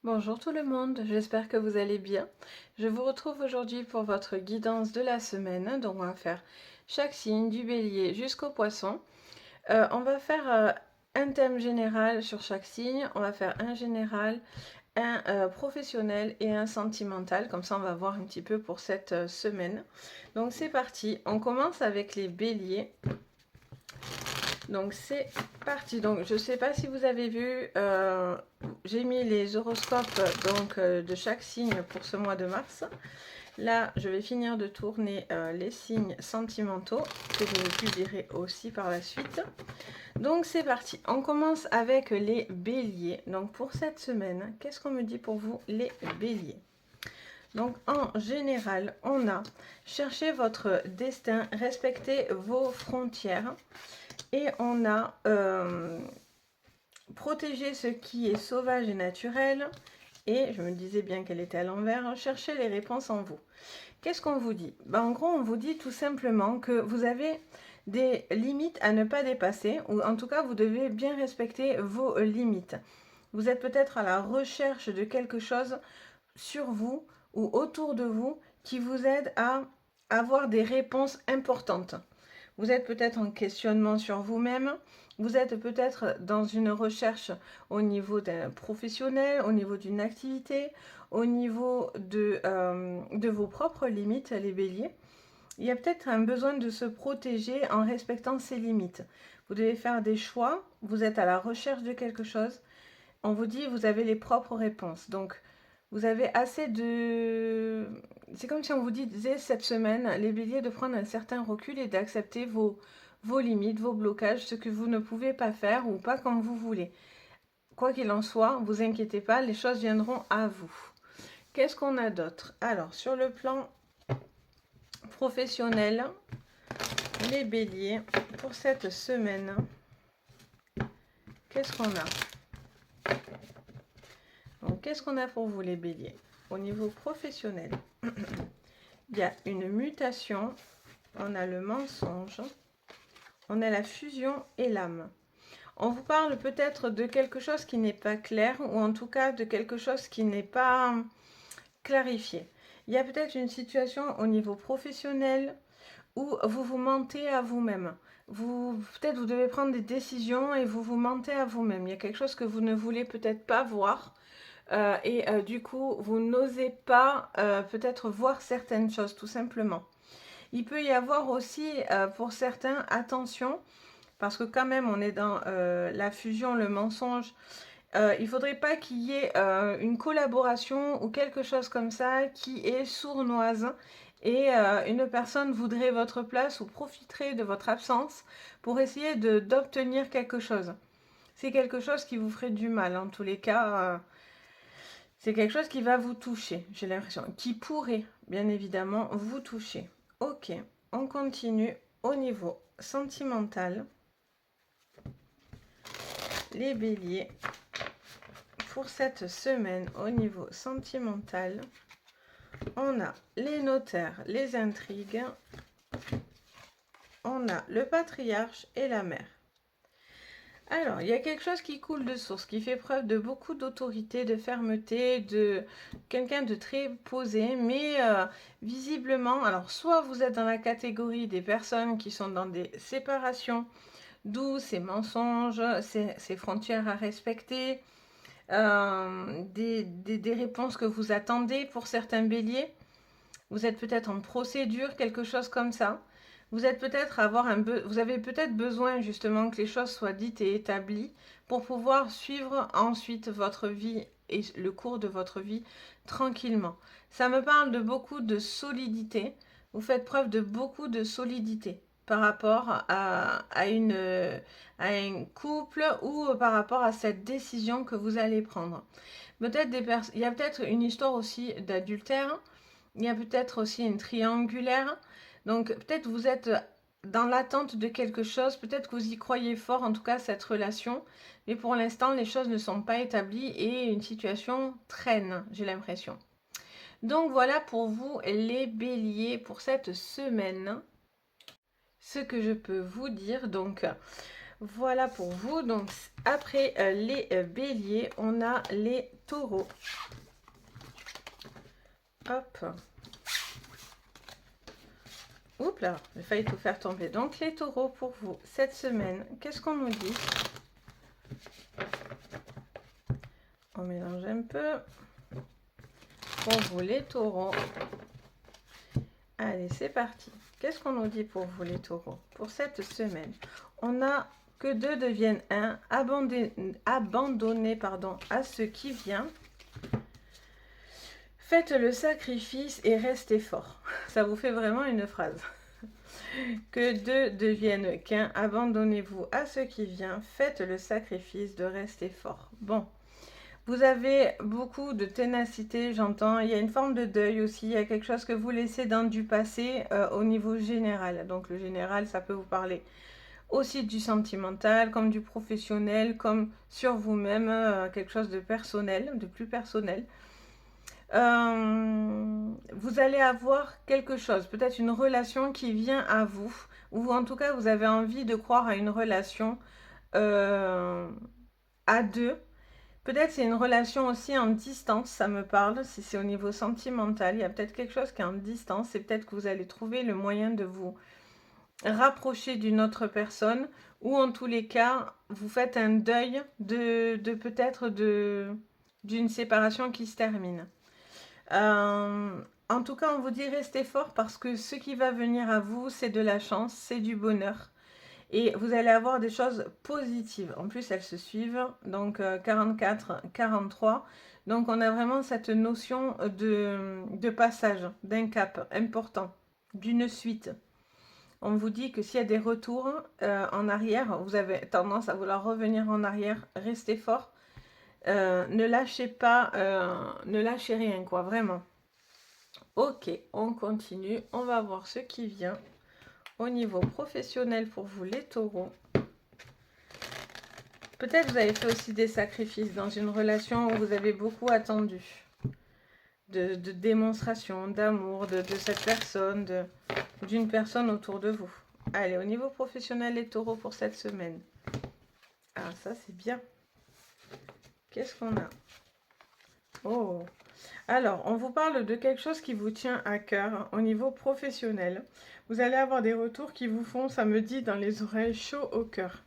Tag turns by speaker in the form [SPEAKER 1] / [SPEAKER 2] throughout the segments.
[SPEAKER 1] Bonjour tout le monde, j'espère que vous allez bien. Je vous retrouve aujourd'hui pour votre guidance de la semaine. Donc on va faire chaque signe du bélier jusqu'au poisson. On va faire un thème général sur chaque signe. On va faire un général, un professionnel et un sentimental. Comme ça on va voir un petit peu pour cette semaine. Donc c'est parti, on commence avec les béliers. Donc c'est parti. Donc je ne sais pas si vous avez vu, j'ai mis les horoscopes de chaque signe pour ce mois de mars. Là, je vais finir de tourner les signes sentimentaux que je publierai aussi par la suite. Donc c'est parti. On commence avec les béliers. Donc pour cette semaine, qu'est-ce qu'on me dit pour vous les béliers? Donc en général, on a cherché votre destin, respectez vos frontières. Et on a protégé ce qui est sauvage et naturel. Et je me disais bien qu'elle était à l'envers. Cherchez les réponses en vous. Qu'est-ce qu'on vous dit? En gros, on vous dit tout simplement que vous avez des limites à ne pas dépasser. Ou en tout cas, vous devez bien respecter vos limites. Vous êtes peut-être à la recherche de quelque chose sur vous ou autour de vous qui vous aide à avoir des réponses importantes. Vous êtes peut-être en questionnement sur vous-même, vous êtes peut-être dans une recherche au niveau d'un professionnel, au niveau d'une activité, au niveau de vos propres limites, les béliers. Il y a peut-être un besoin de se protéger en respectant ses limites. Vous devez faire des choix, vous êtes à la recherche de quelque chose. On vous dit, vous avez les propres réponses. Donc, vous avez assez de... C'est comme si on vous disait cette semaine, les béliers, de prendre un certain recul et d'accepter vos limites, vos blocages, ce que vous ne pouvez pas faire ou pas comme vous voulez. Quoi qu'il en soit, vous inquiétez pas, les choses viendront à vous. Qu'est-ce qu'on a d'autre? Alors, sur le plan professionnel, les béliers, pour cette semaine, qu'est-ce qu'on a? Donc, qu'est-ce qu'on a pour vous, les béliers? Au niveau professionnel, il y a une mutation, on a le mensonge, on a la fusion et l'âme. On vous parle peut-être de quelque chose qui n'est pas clair ou en tout cas de quelque chose qui n'est pas clarifié. Il y a peut-être une situation au niveau professionnel où vous vous mentez à vous-même. Peut-être vous devez prendre des décisions et vous vous mentez à vous-même. Il y a quelque chose que vous ne voulez peut-être pas voir. Du coup, vous n'osez pas peut-être voir certaines choses, tout simplement. Il peut y avoir aussi, pour certains, attention, parce que quand même, on est dans la fusion, le mensonge. Il ne faudrait pas qu'il y ait une collaboration ou quelque chose comme ça qui est sournoise et une personne voudrait votre place ou profiterait de votre absence pour essayer d'obtenir quelque chose. C'est quelque chose qui vous ferait du mal, en tous les cas. C'est quelque chose qui va vous toucher, j'ai l'impression, qui pourrait, bien évidemment, vous toucher. Ok, on continue au niveau sentimental. Les béliers, pour cette semaine, au niveau sentimental, on a les notaires, les intrigues, on a le patriarche et la mère. Alors, il y a quelque chose qui coule de source, qui fait preuve de beaucoup d'autorité, de fermeté, de quelqu'un de très posé, mais visiblement, alors soit vous êtes dans la catégorie des personnes qui sont dans des séparations, d'où ces mensonges, ces frontières à respecter, des réponses que vous attendez pour certains béliers. Vous êtes peut-être en procédure, quelque chose comme ça. Vous êtes peut-être vous avez peut-être besoin justement que les choses soient dites et établies pour pouvoir suivre ensuite votre vie et le cours de votre vie tranquillement. Ça me parle de beaucoup de solidité. Vous faites preuve de beaucoup de solidité par rapport à un couple ou par rapport à cette décision que vous allez prendre. Peut-être il y a peut-être une histoire aussi d'adultère. Il y a peut-être aussi une triangulaire. Donc peut-être vous êtes dans l'attente de quelque chose, peut-être que vous y croyez fort, en tout cas cette relation, mais pour l'instant les choses ne sont pas établies et une situation traîne, j'ai l'impression. Donc voilà pour vous les béliers pour cette semaine. Ce que je peux vous dire, donc Voilà pour vous. Donc, après les béliers, on a les taureaux. Hop. Oups là, j'ai failli tout faire tomber. Donc, les taureaux pour vous, cette semaine, qu'est-ce qu'on nous dit? On mélange un peu. Pour vous, les taureaux. Allez, c'est parti. Qu'est-ce qu'on nous dit pour vous, les taureaux? Pour cette semaine, on a que 2 deviennent 1, abandonnez à ce qui vient. Faites le sacrifice et restez fort. Ça vous fait vraiment une phrase. Que 2 deviennent qu'un, abandonnez-vous à ce qui vient. Faites le sacrifice de rester fort. Bon. Vous avez beaucoup de ténacité, j'entends. Il y a une forme de deuil aussi. Il y a quelque chose que vous laissez dans du passé au niveau général. Donc le général, ça peut vous parler aussi du sentimental, comme du professionnel, comme sur vous-même, quelque chose de personnel, de plus personnel. Vous allez avoir quelque chose, peut-être une relation qui vient à vous, ou en tout cas vous avez envie de croire à une relation à deux. Peut-être c'est une relation aussi en distance, ça me parle, si c'est au niveau sentimental, il y a peut-être quelque chose qui est en distance, et peut-être que vous allez trouver le moyen de vous rapprocher d'une autre personne, ou en tous les cas, vous faites un deuil de peut-être d'une séparation qui se termine. En tout cas, on vous dit restez fort parce que ce qui va venir à vous, c'est de la chance, c'est du bonheur. Et vous allez avoir des choses positives. En plus, elles se suivent. Donc, 44, 43. Donc, on a vraiment cette notion de passage, d'un cap important, d'une suite. On vous dit que s'il y a des retours en arrière, vous avez tendance à vouloir revenir en arrière, restez fort. Ne lâchez pas, ne lâchez rien, quoi, vraiment. Ok, on continue. On va voir ce qui vient au niveau professionnel pour vous, les taureaux. Peut-être vous avez fait aussi des sacrifices dans une relation où vous avez beaucoup attendu. De démonstration, d'amour de cette personne, d'une personne autour de vous. Allez, au niveau professionnel, les taureaux pour cette semaine. Ah, ça c'est bien. Qu'est-ce qu'on a? Oh! Alors, on vous parle de quelque chose qui vous tient à cœur au niveau professionnel. Vous allez avoir des retours qui vous font, ça me dit, dans les oreilles, chaud au cœur.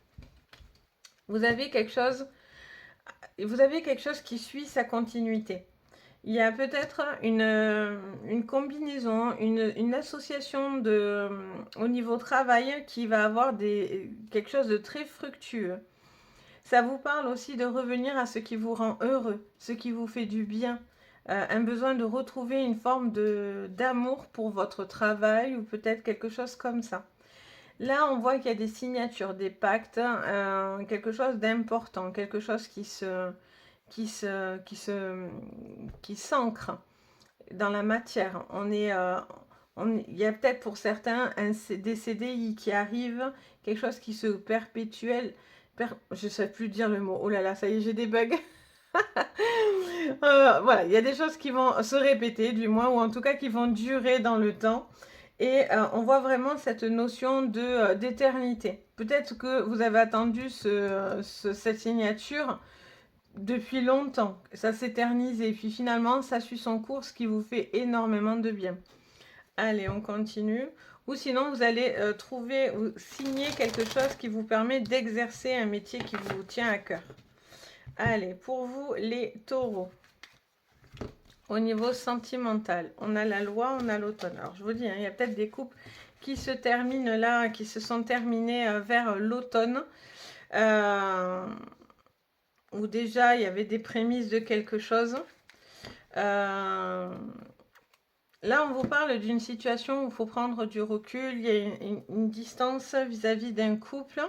[SPEAKER 1] Vous avez quelque chose qui suit sa continuité. Il y a peut-être une combinaison, une association au niveau travail qui va avoir quelque chose de très fructueux. Ça vous parle aussi de revenir à ce qui vous rend heureux, ce qui vous fait du bien. Un besoin de retrouver une forme d'amour pour votre travail ou peut-être quelque chose comme ça. Là, on voit qu'il y a des signatures, des pactes, quelque chose d'important, quelque chose qui s'ancre dans la matière. Il y a peut-être pour certains des CDI qui arrivent, quelque chose qui se perpétue. Je ne sais plus dire le mot. Oh là là, ça y est, j'ai des bugs. Voilà, il y a des choses qui vont se répéter, du moins, ou en tout cas qui vont durer dans le temps. Et on voit vraiment cette notion d'éternité. Peut-être que vous avez attendu cette signature depuis longtemps. Ça s'éternise et puis finalement, ça suit son cours, ce qui vous fait énormément de bien. Allez, on continue. Ou sinon, vous allez trouver ou signer quelque chose qui vous permet d'exercer un métier qui vous tient à cœur. Allez, pour vous, les taureaux. Au niveau sentimental, on a la loi, on a l'automne. Alors, je vous dis, hein, il y a peut-être des couples qui se terminent là, qui se sont terminés vers l'automne. Où déjà, il y avait des prémices de quelque chose. Là, on vous parle d'une situation où il faut prendre du recul. Il y a une distance vis-à-vis d'un couple.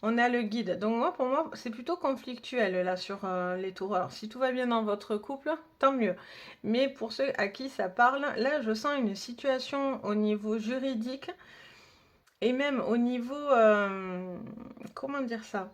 [SPEAKER 1] On a le guide. Donc pour moi, c'est plutôt conflictuel là sur les taureaux. Alors, si tout va bien dans votre couple, tant mieux. Mais pour ceux à qui ça parle, là, je sens une situation au niveau juridique et même au niveau... comment dire ça?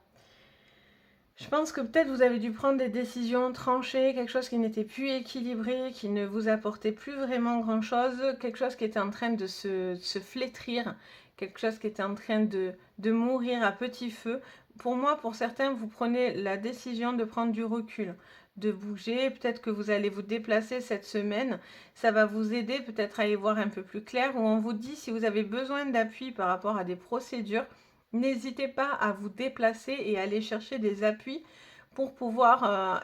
[SPEAKER 1] Je pense que peut-être vous avez dû prendre des décisions tranchées, quelque chose qui n'était plus équilibré, qui ne vous apportait plus vraiment grand-chose, quelque chose qui était en train de se flétrir, quelque chose qui était en train de mourir à petit feu. Pour moi, pour certains, vous prenez la décision de prendre du recul, de bouger. Peut-être que vous allez vous déplacer cette semaine. Ça va vous aider peut-être à y voir un peu plus clair. Ou on vous dit, si vous avez besoin d'appui par rapport à des procédures, n'hésitez pas à vous déplacer et aller chercher des appuis pour pouvoir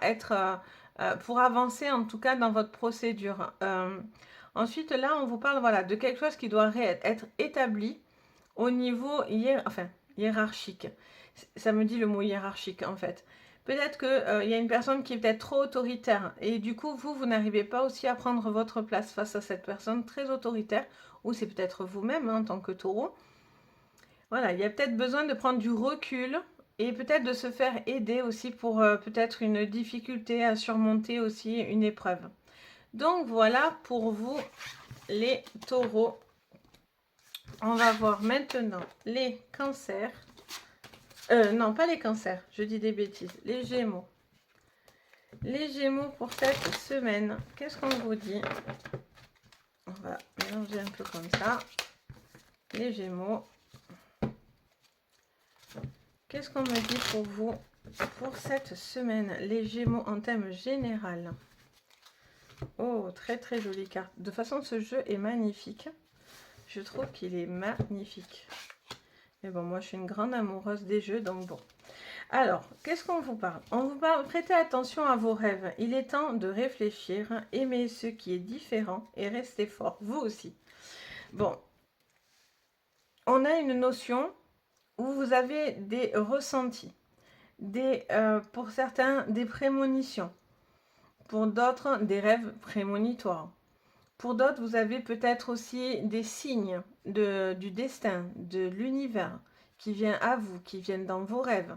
[SPEAKER 1] pour avancer en tout cas dans votre procédure. Ensuite, là, on vous parle voilà, de quelque chose qui doit être établi au niveau hiérarchique. Ça me dit le mot hiérarchique en fait. Peut-être qu'il y a une personne qui est peut-être trop autoritaire et du coup, vous n'arrivez pas aussi à prendre votre place face à cette personne très autoritaire, ou c'est peut-être vous-même en tant que taureau. Voilà, il y a peut-être besoin de prendre du recul et peut-être de se faire aider aussi pour peut-être une difficulté à surmonter aussi une épreuve. Donc voilà pour vous les taureaux. On va voir maintenant les cancers. Non, pas les cancers, je dis des bêtises. Les gémeaux. Les gémeaux pour cette semaine. Qu'est-ce qu'on vous dit? On va mélanger un peu comme ça. Les gémeaux. Qu'est-ce qu'on me dit pour vous pour cette semaine? Les gémeaux en thème général. Oh, très très jolie carte. De toute façon, ce jeu est magnifique. Je trouve qu'il est magnifique. Mais bon, moi, je suis une grande amoureuse des jeux, donc bon. Alors, qu'est-ce qu'on vous parle? On vous parle, prêtez attention à vos rêves. Il est temps de réfléchir, aimer ce qui est différent et restez fort, vous aussi. Bon, on a une notion où vous avez des ressentis, pour certains, des prémonitions. Pour d'autres, des rêves prémonitoires. Pour d'autres, vous avez peut-être aussi des signes du destin, de l'univers qui vient à vous, qui viennent dans vos rêves.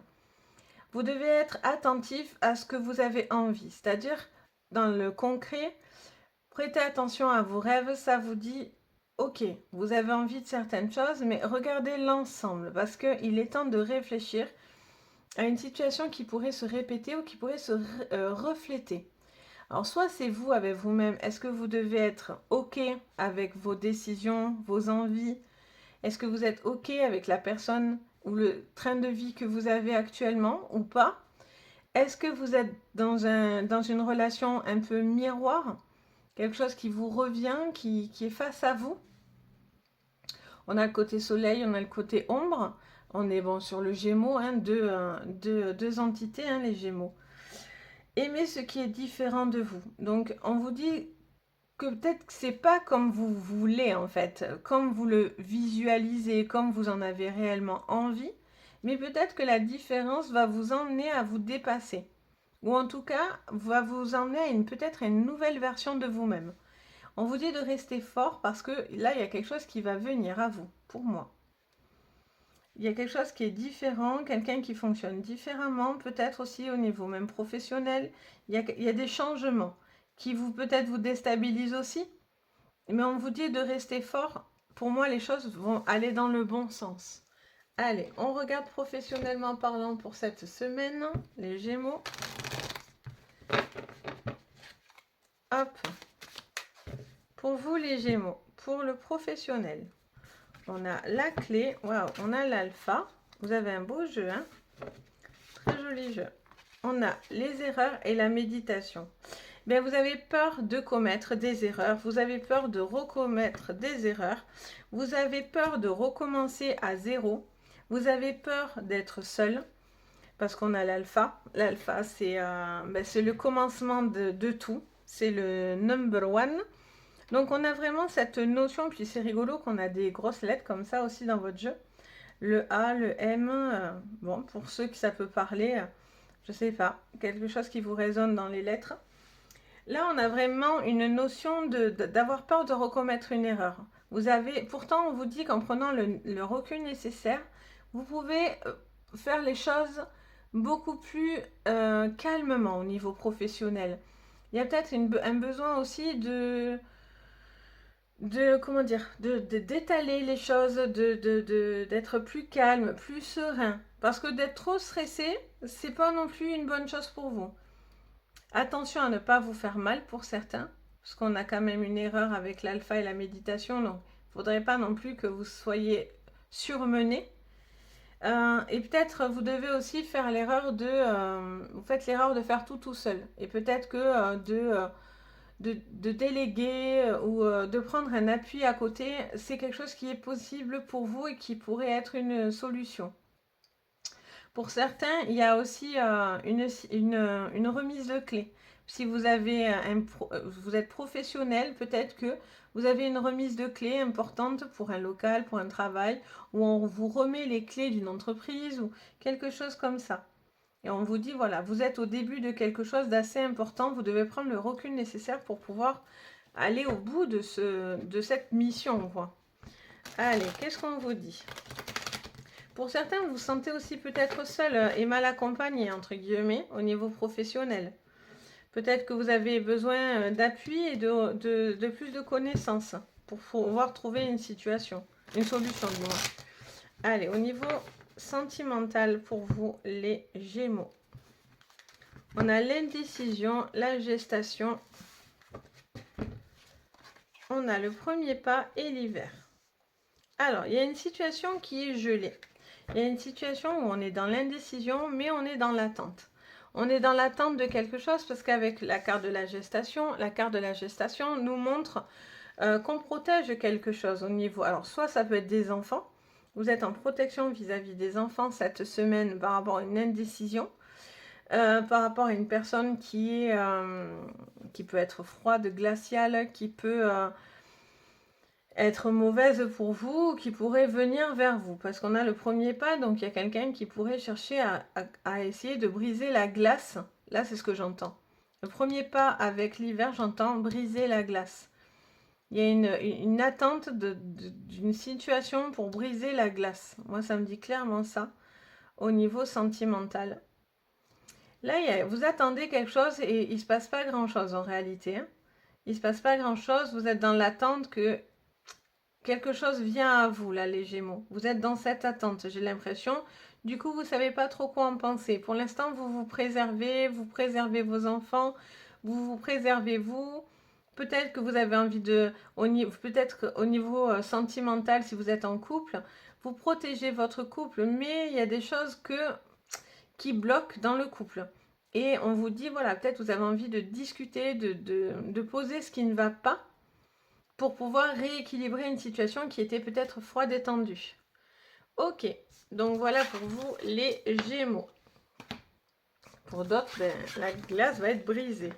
[SPEAKER 1] Vous devez être attentif à ce que vous avez envie, c'est-à-dire dans le concret, prêtez attention à vos rêves, ça vous dit, ok, vous avez envie de certaines choses, mais regardez l'ensemble, parce qu'il est temps de réfléchir à une situation qui pourrait se répéter ou qui pourrait se refléter. Alors, soit c'est vous avec vous-même, est-ce que vous devez être ok avec vos décisions, vos envies? Est-ce que vous êtes ok avec la personne ou le train de vie que vous avez actuellement ou pas? Est-ce que vous êtes dans une relation un peu miroir? Quelque chose qui vous revient, qui est face à vous? On a le côté soleil, on a le côté ombre. On est bon sur le Gémeaux, hein, deux entités, hein, les Gémeaux. Aimez ce qui est différent de vous. Donc, on vous dit que peut-être que c'est pas comme vous voulez en fait, comme vous le visualisez, comme vous en avez réellement envie, mais peut-être que la différence va vous emmener à vous dépasser, ou en tout cas va vous emmener à peut-être une nouvelle version de vous-même. On vous dit de rester fort parce que là il y a quelque chose qui va venir à vous, pour moi. Il y a quelque chose qui est différent, quelqu'un qui fonctionne différemment, peut-être aussi au niveau même professionnel. Il y a des changements qui peut-être vous déstabilisent aussi. Mais on vous dit de rester fort. Pour moi, les choses vont aller dans le bon sens. Allez, on regarde professionnellement parlant pour cette semaine, les Gémeaux. Hop. Pour vous, les Gémeaux, pour le professionnel, on a la clé. Waouh, on a l'alpha. Vous avez un beau jeu, hein? Très joli jeu. On a les erreurs et la méditation. Bien, vous avez peur de commettre des erreurs, vous avez peur de recommettre des erreurs, vous avez peur de recommencer à zéro, vous avez peur d'être seul, parce qu'on a l'alpha. L'alpha, c'est le commencement de tout, c'est le number one. Donc, on a vraiment cette notion, puis c'est rigolo qu'on a des grosses lettres comme ça aussi dans votre jeu. Le A, le M, bon, pour ceux qui ça peut parler, je sais pas, quelque chose qui vous résonne dans les lettres. Là, on a vraiment une notion d'avoir peur de recommettre une erreur. Pourtant, on vous dit qu'en prenant le recul nécessaire, vous pouvez faire les choses beaucoup plus calmement au niveau professionnel. Il y a peut-être un besoin aussi d'étaler les choses, d'être plus calme, plus serein. Parce que d'être trop stressé, c'est pas non plus une bonne chose pour vous. Attention à ne pas vous faire mal pour certains, parce qu'on a quand même une erreur avec l'alpha et la méditation, donc il ne faudrait pas non plus que vous soyez surmené. Et peut-être vous devez aussi faire l'erreur vous faites l'erreur de faire tout seul. Et peut-être que de déléguer ou de prendre un appui à côté, c'est quelque chose qui est possible pour vous et qui pourrait être une solution. Pour certains, il y a aussi une remise de clé. Si vous avez vous êtes professionnel, peut-être que vous avez une remise de clé importante pour un local, pour un travail, où on vous remet les clés d'une entreprise ou quelque chose comme ça. Et on vous dit, voilà, vous êtes au début de quelque chose d'assez important, vous devez prendre le recul nécessaire pour pouvoir aller au bout de cette mission, quoi. Allez, qu'est-ce qu'on vous dit? Pour certains, vous vous sentez aussi peut-être seul et mal accompagné, entre guillemets, au niveau professionnel. Peut-être que vous avez besoin d'appui et de plus de connaissances pour pouvoir trouver une solution du moins. Allez, au niveau sentimental pour vous, les Gémeaux. On a l'indécision, la gestation. On a le premier pas et l'hiver. Alors, il y a une situation qui est gelée. Il y a une situation où on est dans l'indécision, mais on est dans l'attente. On est dans l'attente de quelque chose parce qu'avec la carte de la gestation nous montre qu'on protège quelque chose au niveau... Alors, soit ça peut être des enfants. Vous êtes en protection vis-à-vis des enfants cette semaine par rapport à une indécision. Par rapport à une personne qui peut être froide, glaciale, qui peut être mauvaise pour vous, qui pourrait venir vers vous. Parce qu'on a le premier pas, donc il y a quelqu'un qui pourrait chercher à essayer de briser la glace. Là, c'est ce que j'entends. Le premier pas avec l'hiver, j'entends briser la glace. Il y a une attente d'une situation pour briser la glace. Moi, ça me dit clairement ça, au niveau sentimental. Là, vous attendez quelque chose et il ne se passe pas grand-chose en réalité. Hein. Il ne se passe pas grand-chose, vous êtes dans l'attente que quelque chose vient à vous, là, les Gémeaux. Vous êtes dans cette attente, j'ai l'impression. Du coup, vous ne savez pas trop quoi en penser. Pour l'instant, vous préservez vos enfants, vous préservez vous. Peut-être que vous avez envie peut-être qu'au niveau sentimental, si vous êtes en couple, vous protégez votre couple, mais il y a des choses qui bloquent dans le couple. Et on vous dit, voilà, peut-être vous avez envie de discuter, de poser ce qui ne va pas pour pouvoir rééquilibrer une situation qui était peut-être froide et tendue. Ok, donc voilà pour vous les Gémeaux. Pour d'autres, la glace va être brisée.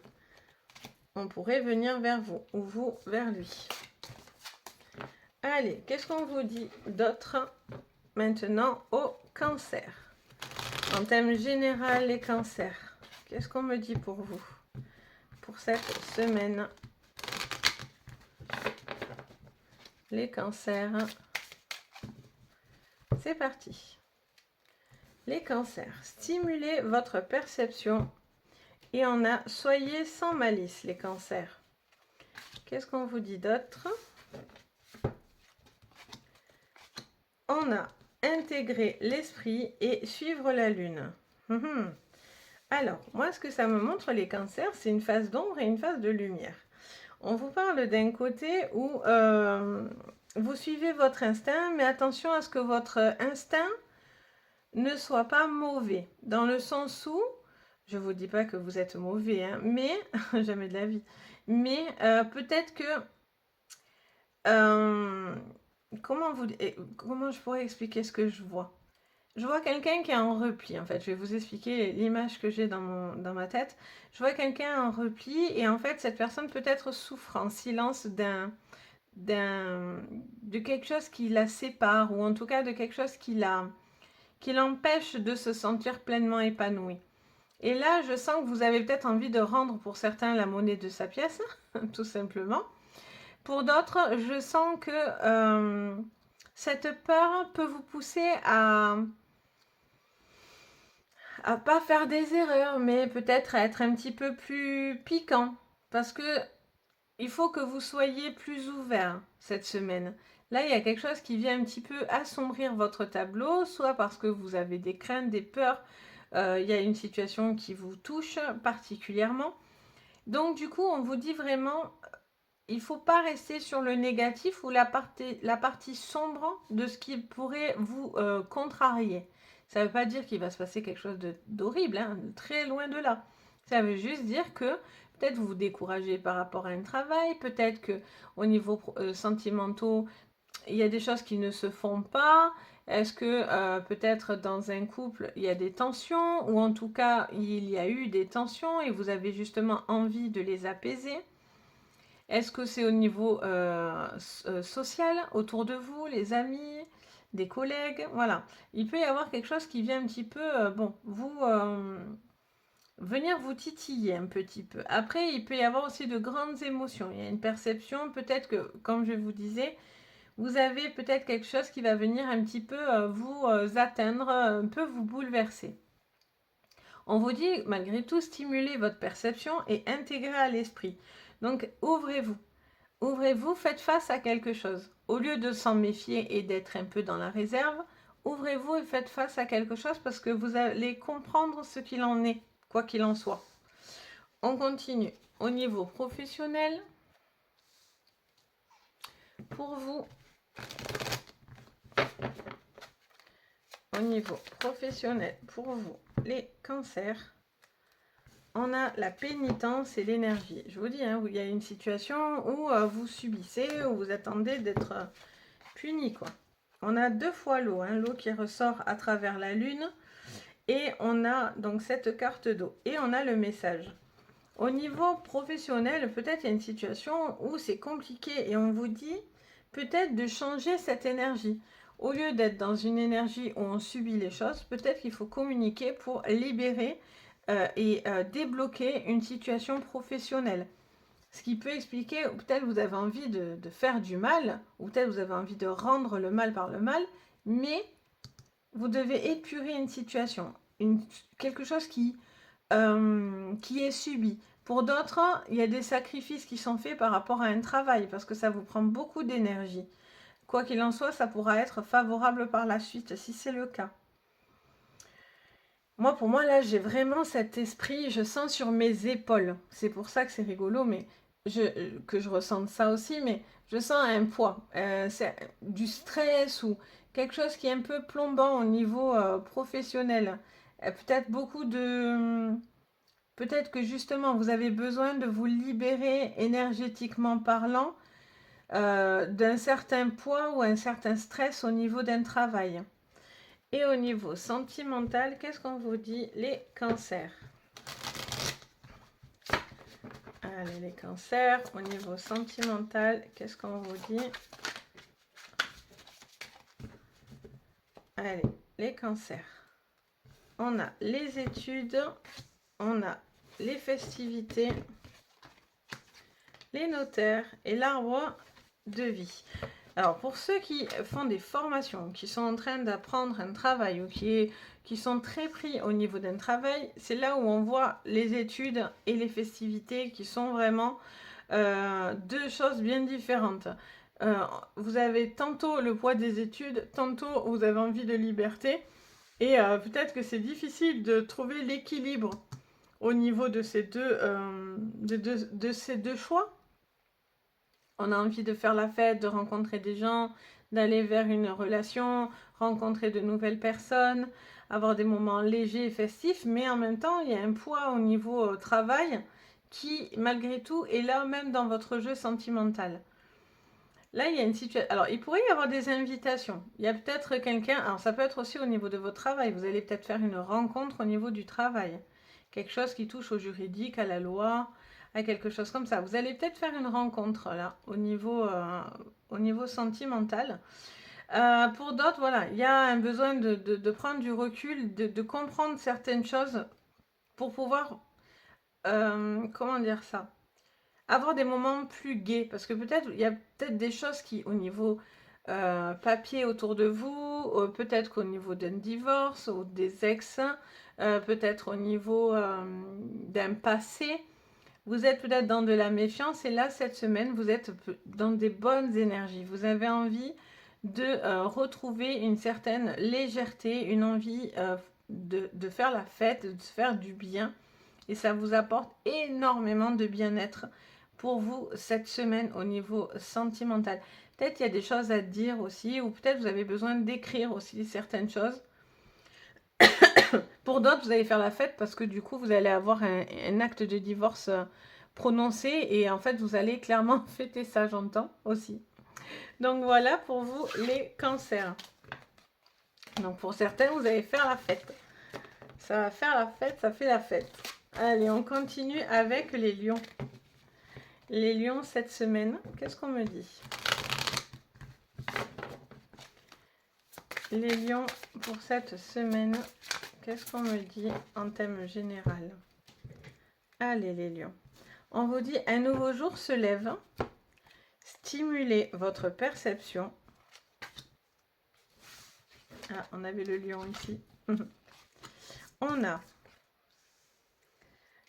[SPEAKER 1] On pourrait venir vers vous ou vous vers lui. Allez, qu'est-ce qu'on vous dit d'autre maintenant au Cancer? En thème général, les cancers. Qu'est-ce qu'on me dit pour vous? Pour cette semaine. Les cancers. C'est parti. Les cancers. Stimulez votre perception. Et on a soyez sans malice, les cancers. Qu'est-ce qu'on vous dit d'autre? On a intégrer l'esprit et suivre la lune. Alors, moi, ce que ça me montre, les cancers, c'est une phase d'ombre et une phase de lumière. On vous parle d'un côté où vous suivez votre instinct, mais attention à ce que votre instinct ne soit pas mauvais. Dans le sens où, je ne vous dis pas que vous êtes mauvais, hein, mais, jamais de la vie, mais peut-être que... comment je pourrais expliquer ce que je vois? Je vois quelqu'un qui est en repli, en fait. Je vais vous expliquer l'image que j'ai dans ma tête. Je vois quelqu'un en repli et en fait, cette personne peut-être souffre en silence de quelque chose qui la sépare ou en tout cas de quelque chose qui l'empêche de se sentir pleinement épanoui. Et là, je sens que vous avez peut-être envie de rendre pour certains la monnaie de sa pièce, tout simplement. Pour d'autres, je sens que cette peur peut vous pousser à pas faire des erreurs, mais peut-être à être un petit peu plus piquant. Parce que il faut que vous soyez plus ouvert cette semaine. Là, il y a quelque chose qui vient un petit peu assombrir votre tableau, soit parce que vous avez des craintes, des peurs, il y a une situation qui vous touche particulièrement. Donc, du coup, on vous dit vraiment, il ne faut pas rester sur le négatif ou la partie sombre de ce qui pourrait vous contrarier. Ça ne veut pas dire qu'il va se passer quelque chose d'horrible, hein, très loin de là. Ça veut juste dire que peut-être vous vous découragez par rapport à un travail, peut-être qu'au niveau sentimental, il y a des choses qui ne se font pas. Est-ce que peut-être dans un couple, il y a des tensions, ou en tout cas, il y a eu des tensions et vous avez justement envie de les apaiser? Est-ce que c'est au niveau social, autour de vous, les amis, des collègues? Voilà. Il peut y avoir quelque chose qui vient un petit peu, bon, venir vous titiller un petit peu. Après, il peut y avoir aussi de grandes émotions. Il y a une perception, peut-être que, comme je vous disais, vous avez peut-être quelque chose qui va venir un petit peu vous atteindre, un peu vous bouleverser. On vous dit, malgré tout, stimuler votre perception et intégrer à l'esprit. Donc, ouvrez-vous. Ouvrez-vous, faites face à quelque chose. Au lieu de s'en méfier et d'être un peu dans la réserve, ouvrez-vous et faites face à quelque chose parce que vous allez comprendre ce qu'il en est, quoi qu'il en soit. On continue. Au niveau professionnel, pour vous, au niveau professionnel, pour vous, les cancers, on a la pénitence et l'énergie. Je vous dis, hein, il y a une situation où vous subissez, où vous attendez d'être puni, quoi. On a 2 fois l'eau, hein, l'eau qui ressort à travers la lune, et on a donc cette carte d'eau, et on a le message. Au niveau professionnel, peut-être il y a une situation où c'est compliqué, et on vous dit peut-être de changer cette énergie. Au lieu d'être dans une énergie où on subit les choses, peut-être qu'il faut communiquer pour libérer et débloquer une situation professionnelle. Ce qui peut expliquer, ou peut-être vous avez envie de faire du mal, ou peut-être vous avez envie de rendre le mal par le mal, mais vous devez épurer une situation, quelque chose qui est subi. Pour d'autres, il y a des sacrifices qui sont faits par rapport à un travail, parce que ça vous prend beaucoup d'énergie. Quoi qu'il en soit, ça pourra être favorable par la suite, si c'est le cas. Moi, pour moi, là, j'ai vraiment cet esprit, je sens sur mes épaules. C'est pour ça que c'est rigolo, mais que je ressente ça aussi, mais je sens un poids, c'est du stress ou quelque chose qui est un peu plombant au niveau professionnel. Peut-être beaucoup de... Peut-être que justement, vous avez besoin de vous libérer énergétiquement parlant d'un certain poids ou un certain stress au niveau d'un travail. Et au niveau sentimental, qu'est-ce qu'on vous dit, les cancers? Allez, les cancers, au niveau sentimental, qu'est-ce qu'on vous dit? Allez, les cancers. On a les études, on a les festivités, les notaires et l'arbre de vie. Alors, pour ceux qui font des formations, qui sont en train d'apprendre un travail ou qui sont très pris au niveau d'un travail, c'est là où on voit les études et les festivités qui sont vraiment deux choses bien différentes. Vous avez tantôt le poids des études, tantôt vous avez envie de liberté, et peut-être que c'est difficile de trouver l'équilibre au niveau de ces deux choix. On a envie de faire la fête, de rencontrer des gens, d'aller vers une relation, rencontrer de nouvelles personnes, avoir des moments légers et festifs, mais en même temps, il y a un poids au niveau travail qui, malgré tout, est là même dans votre jeu sentimental. Là, il y a une situation... Alors, il pourrait y avoir des invitations. Il y a peut-être quelqu'un... Alors, ça peut être aussi au niveau de votre travail. Vous allez peut-être faire une rencontre au niveau du travail. Quelque chose qui touche au juridique, à la loi, à quelque chose comme ça. Vous allez peut-être faire une rencontre là, au niveau sentimental. Pour d'autres, voilà, il y a un besoin de prendre du recul, de comprendre certaines choses pour pouvoir, comment dire ça, avoir des moments plus gais. Parce que peut-être, il y a peut-être des choses qui, au niveau papier autour de vous, peut-être qu'au niveau d'un divorce ou des ex, peut-être au niveau d'un passé, vous êtes peut-être dans de la méfiance et là, cette semaine, vous êtes dans des bonnes énergies. Vous avez envie de retrouver une certaine légèreté, une envie de faire la fête, de faire du bien. Et ça vous apporte énormément de bien-être pour vous cette semaine au niveau sentimental. Peut-être il y a des choses à dire aussi, ou peut-être vous avez besoin d'écrire aussi certaines choses. Pour d'autres, vous allez faire la fête parce que du coup, vous allez avoir un acte de divorce prononcé et en fait, vous allez clairement fêter ça, j'entends aussi. Donc voilà pour vous les cancers. Donc pour certains, vous allez faire la fête. Ça va faire la fête, ça fait la fête. Allez, on continue avec les lions. Les lions cette semaine, qu'est-ce qu'on me dit? Les lions pour cette semaine, qu'est-ce qu'on me dit en thème général? Allez les lions. On vous dit un nouveau jour se lève. Stimulez votre perception. Ah, on avait le lion ici. On a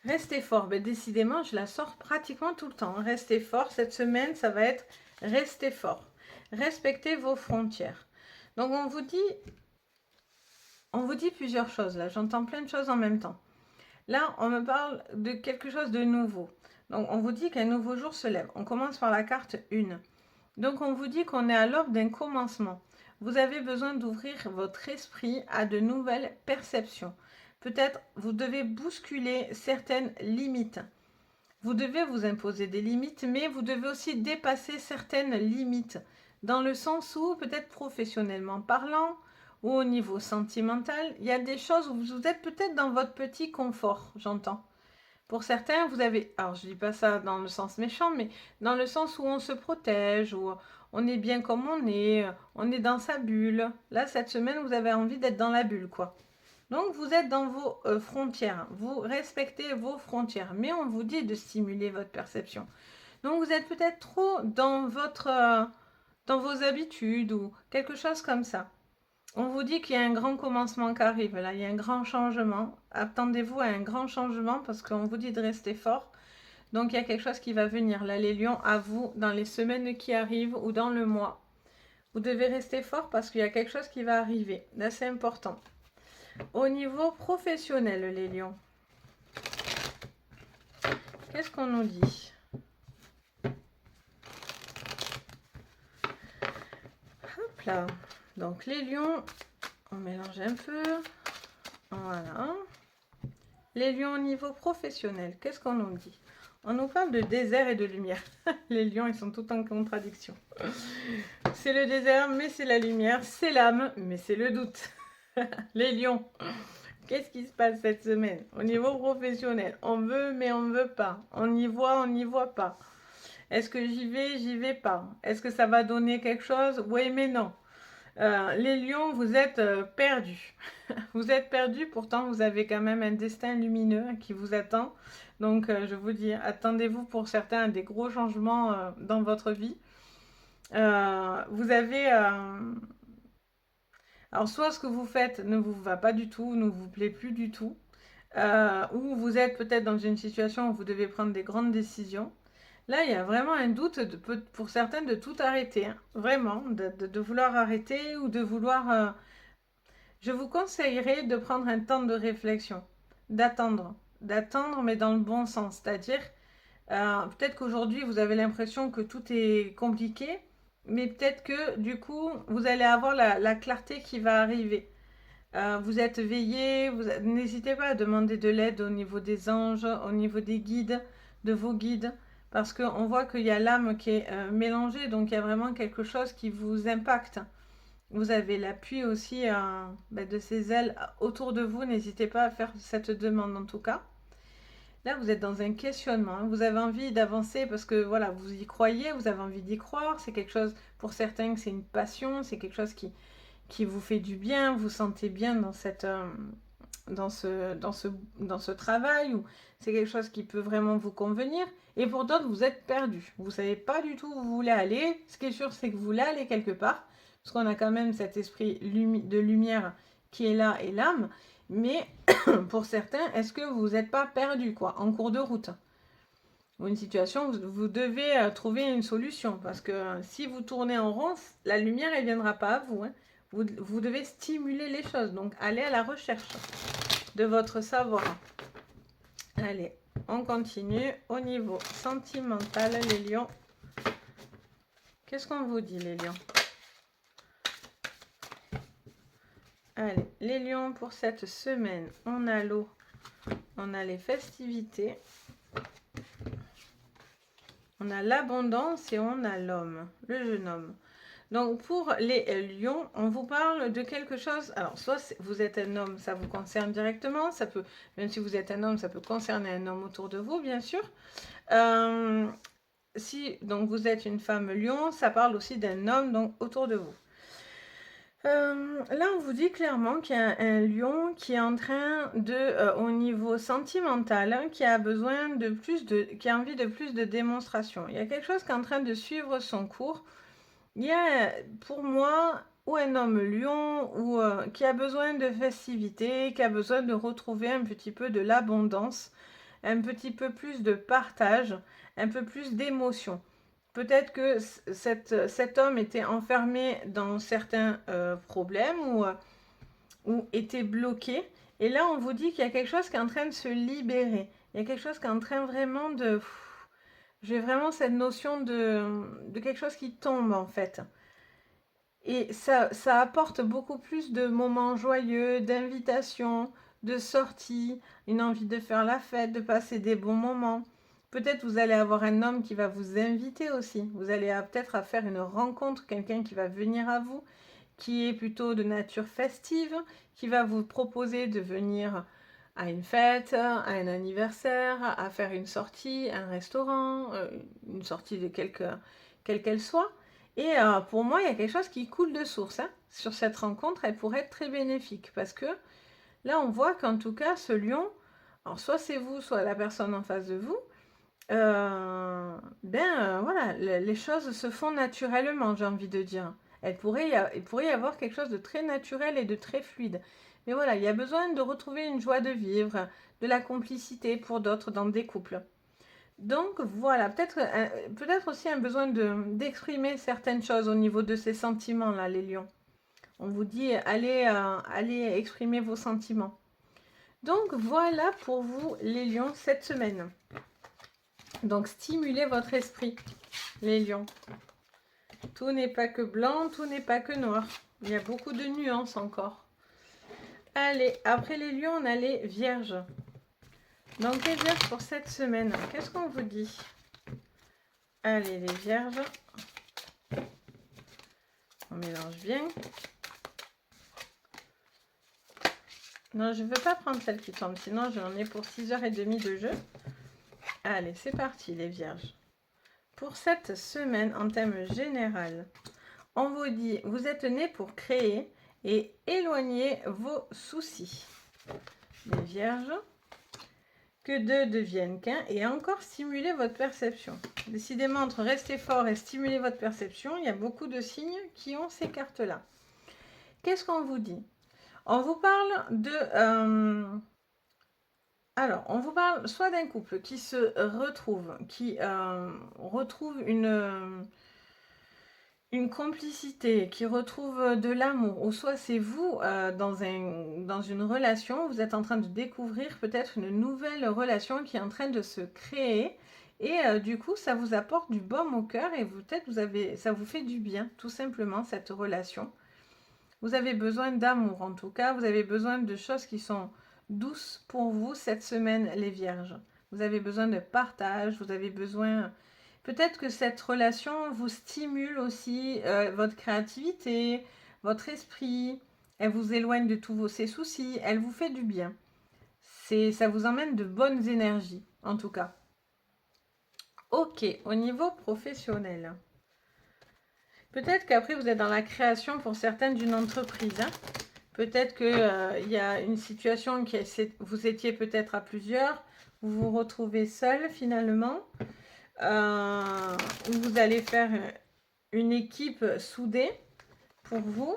[SPEAKER 1] restez fort. Ben, décidément, je la sors pratiquement tout le temps. Restez fort. Cette semaine, ça va être restez fort. Respectez vos frontières. Donc, on vous dit plusieurs choses. Là, j'entends plein de choses en même temps. Là, on me parle de quelque chose de nouveau. Donc, on vous dit qu'un nouveau jour se lève. On commence par la carte 1. Donc, on vous dit qu'on est à l'aube d'un commencement. Vous avez besoin d'ouvrir votre esprit à de nouvelles perceptions. Peut-être vous devez bousculer certaines limites. Vous devez vous imposer des limites, mais vous devez aussi dépasser certaines limites. Dans le sens où, peut-être professionnellement parlant, ou au niveau sentimental, il y a des choses où vous êtes peut-être dans votre petit confort, j'entends. Pour certains, vous avez, alors je ne dis pas ça dans le sens méchant, mais dans le sens où on se protège, où on est bien comme on est dans sa bulle. Là, cette semaine, vous avez envie d'être dans la bulle, quoi. Donc, vous êtes dans vos frontières, vous respectez vos frontières, mais on vous dit de stimuler votre perception. Donc, vous êtes peut-être trop dans dans vos habitudes ou quelque chose comme ça. On vous dit qu'il y a un grand commencement qui arrive, là, il y a un grand changement. Attendez-vous à un grand changement parce qu'on vous dit de rester fort. Donc, il y a quelque chose qui va venir. Là, les lions, à vous, dans les semaines qui arrivent ou dans le mois. Vous devez rester fort parce qu'il y a quelque chose qui va arriver. Là, c'est important. Au niveau professionnel, les lions, qu'est-ce qu'on nous dit? Hop là. Donc, les lions, on mélange un peu. Voilà. Les lions au niveau professionnel, qu'est-ce qu'on nous dit? On nous parle de désert et de lumière. Les lions, ils sont tout en contradiction. C'est le désert, mais c'est la lumière. C'est l'âme, mais c'est le doute. Les lions, qu'est-ce qui se passe cette semaine? Au niveau professionnel, on veut, mais on ne veut pas. On y voit, on n'y voit pas. Est-ce que j'y vais pas? Est-ce que ça va donner quelque chose? Oui, mais non. Les lions, vous êtes perdus. Vous êtes perdus, pourtant vous avez quand même un destin lumineux qui vous attend. Donc, je vous dis, attendez-vous pour certains à des gros changements dans votre vie. Vous avez... alors, soit ce que vous faites ne vous va pas du tout, ne vous plaît plus du tout, ou vous êtes peut-être dans une situation où vous devez prendre des grandes décisions. Là, il y a vraiment un doute pour certains de tout arrêter. Hein. Vraiment, de vouloir arrêter ou de vouloir... Je vous conseillerais de prendre un temps de réflexion, d'attendre, mais dans le bon sens. C'est-à-dire, peut-être qu'aujourd'hui, vous avez l'impression que tout est compliqué, mais peut-être que du coup, vous allez avoir la clarté qui va arriver. Vous êtes veillé, n'hésitez pas à demander de l'aide au niveau des anges, au niveau des guides, de vos guides, parce qu'on voit qu'il y a l'âme qui est mélangée, donc il y a vraiment quelque chose qui vous impacte. Vous avez l'appui aussi de ces ailes autour de vous, n'hésitez pas à faire cette demande en tout cas. Là, vous êtes dans un questionnement, hein. Vous avez envie d'avancer parce que voilà, vous y croyez, vous avez envie d'y croire. C'est quelque chose, pour certains, c'est une passion, c'est quelque chose qui vous fait du bien, vous sentez bien dans ce travail, ou c'est quelque chose qui peut vraiment vous convenir. Et pour d'autres, vous êtes perdu. Vous ne savez pas du tout où vous voulez aller. Ce qui est sûr, c'est que vous voulez aller quelque part, parce qu'on a quand même cet esprit de lumière qui est là et l'âme. Mais pour certains, est-ce que vous n'êtes pas perdu, quoi, en cours de route? Ou une situation, vous devez trouver une solution, parce que si vous tournez en rond, la lumière, elle ne viendra pas à vous. Hein. Vous devez stimuler les choses, donc allez à la recherche de votre savoir. Allez, on continue. Au niveau sentimental, les lions. Qu'est-ce qu'on vous dit, les lions? Allez, les lions, pour cette semaine, on a l'eau, on a les festivités, on a l'abondance et on a l'homme, le jeune homme. Donc, pour les lions, on vous parle de quelque chose. Alors, soit vous êtes un homme, ça vous concerne directement. Ça peut, même si vous êtes un homme, ça peut concerner un homme autour de vous, bien sûr. Si donc vous êtes une femme lion, ça parle aussi d'un homme donc autour de vous. Là, on vous dit clairement qu'il y a un lion qui est en train de, au niveau sentimental, hein, qui a besoin de qui a envie de plus de démonstration. Il y a quelque chose qui est en train de suivre son cours. Il y a, pour moi, ou un homme lion, ou qui a besoin de festivité, qui a besoin de retrouver un petit peu de l'abondance, un petit peu plus de partage, un peu plus d'émotion. Peut-être que cet homme était enfermé dans certains problèmes ou était bloqué. Et là, on vous dit qu'il y a quelque chose qui est en train de se libérer. Il y a quelque chose qui est en train vraiment de... J'ai vraiment cette notion de quelque chose qui tombe, en fait. Et ça apporte beaucoup plus de moments joyeux, d'invitations, de sorties, une envie de faire la fête, de passer des bons moments. Peut-être vous allez avoir un homme qui va vous inviter aussi. Vous allez peut-être à faire une rencontre, quelqu'un qui va venir à vous, qui est plutôt de nature festive, qui va vous proposer de venir à une fête, à un anniversaire, à faire une sortie, un restaurant, une sortie de quelle qu'elle soit. Et pour moi, il y a quelque chose qui coule de source. Hein. Sur cette rencontre, elle pourrait être très bénéfique parce que là, on voit qu'en tout cas, ce lion, alors soit c'est vous, soit la personne en face de vous, voilà, les choses se font naturellement, j'ai envie de dire. Il pourrait y avoir quelque chose de très naturel et de très fluide. Mais voilà, il y a besoin de retrouver une joie de vivre, de la complicité pour d'autres dans des couples. Donc voilà, peut-être aussi un besoin d'exprimer certaines choses au niveau de ces sentiments-là, les lions. On vous dit, allez exprimer vos sentiments. Donc voilà pour vous, les lions, cette semaine. Donc stimulez votre esprit, les lions. Tout n'est pas que blanc, tout n'est pas que noir. Il y a beaucoup de nuances encore. Allez, après les lions, on a les vierges. Donc les vierges pour cette semaine, qu'est-ce qu'on vous dit? Allez, les vierges. On mélange bien. Non, je ne veux pas prendre celle qui tombe, sinon j'en ai pour 6h30 de jeu. Allez, c'est parti les vierges. Pour cette semaine, en thème général, on vous dit, vous êtes nés pour créer et éloigner vos soucis. Les vierges, que deux deviennent qu'un et encore stimuler votre perception. Décidément, entre rester fort et stimuler votre perception, il y a beaucoup de signes qui ont ces cartes-là. Qu'est-ce qu'on vous dit? On vous parle de... alors, on vous parle soit d'un couple qui se retrouve, qui retrouve une complicité, qui retrouve de l'amour, ou soit c'est vous dans une relation, vous êtes en train de découvrir peut-être une nouvelle relation qui est en train de se créer, et du coup, ça vous apporte du baume au cœur, et ça vous fait du bien, tout simplement, cette relation. Vous avez besoin d'amour, en tout cas, vous avez besoin de choses qui sont douces pour vous cette semaine, les vierges. Vous avez besoin de partage, vous avez besoin... Peut-être que cette relation vous stimule aussi votre créativité, votre esprit. Elle vous éloigne de tous ces soucis. Elle vous fait du bien. Ça vous emmène de bonnes énergies, en tout cas. Ok, au niveau professionnel. Peut-être qu'après, vous êtes dans la création pour certaines d'une entreprise. Hein. Peut-être qu'il y a une situation vous étiez peut-être à plusieurs. Vous vous retrouvez seul finalement. Où vous allez faire une équipe soudée pour vous.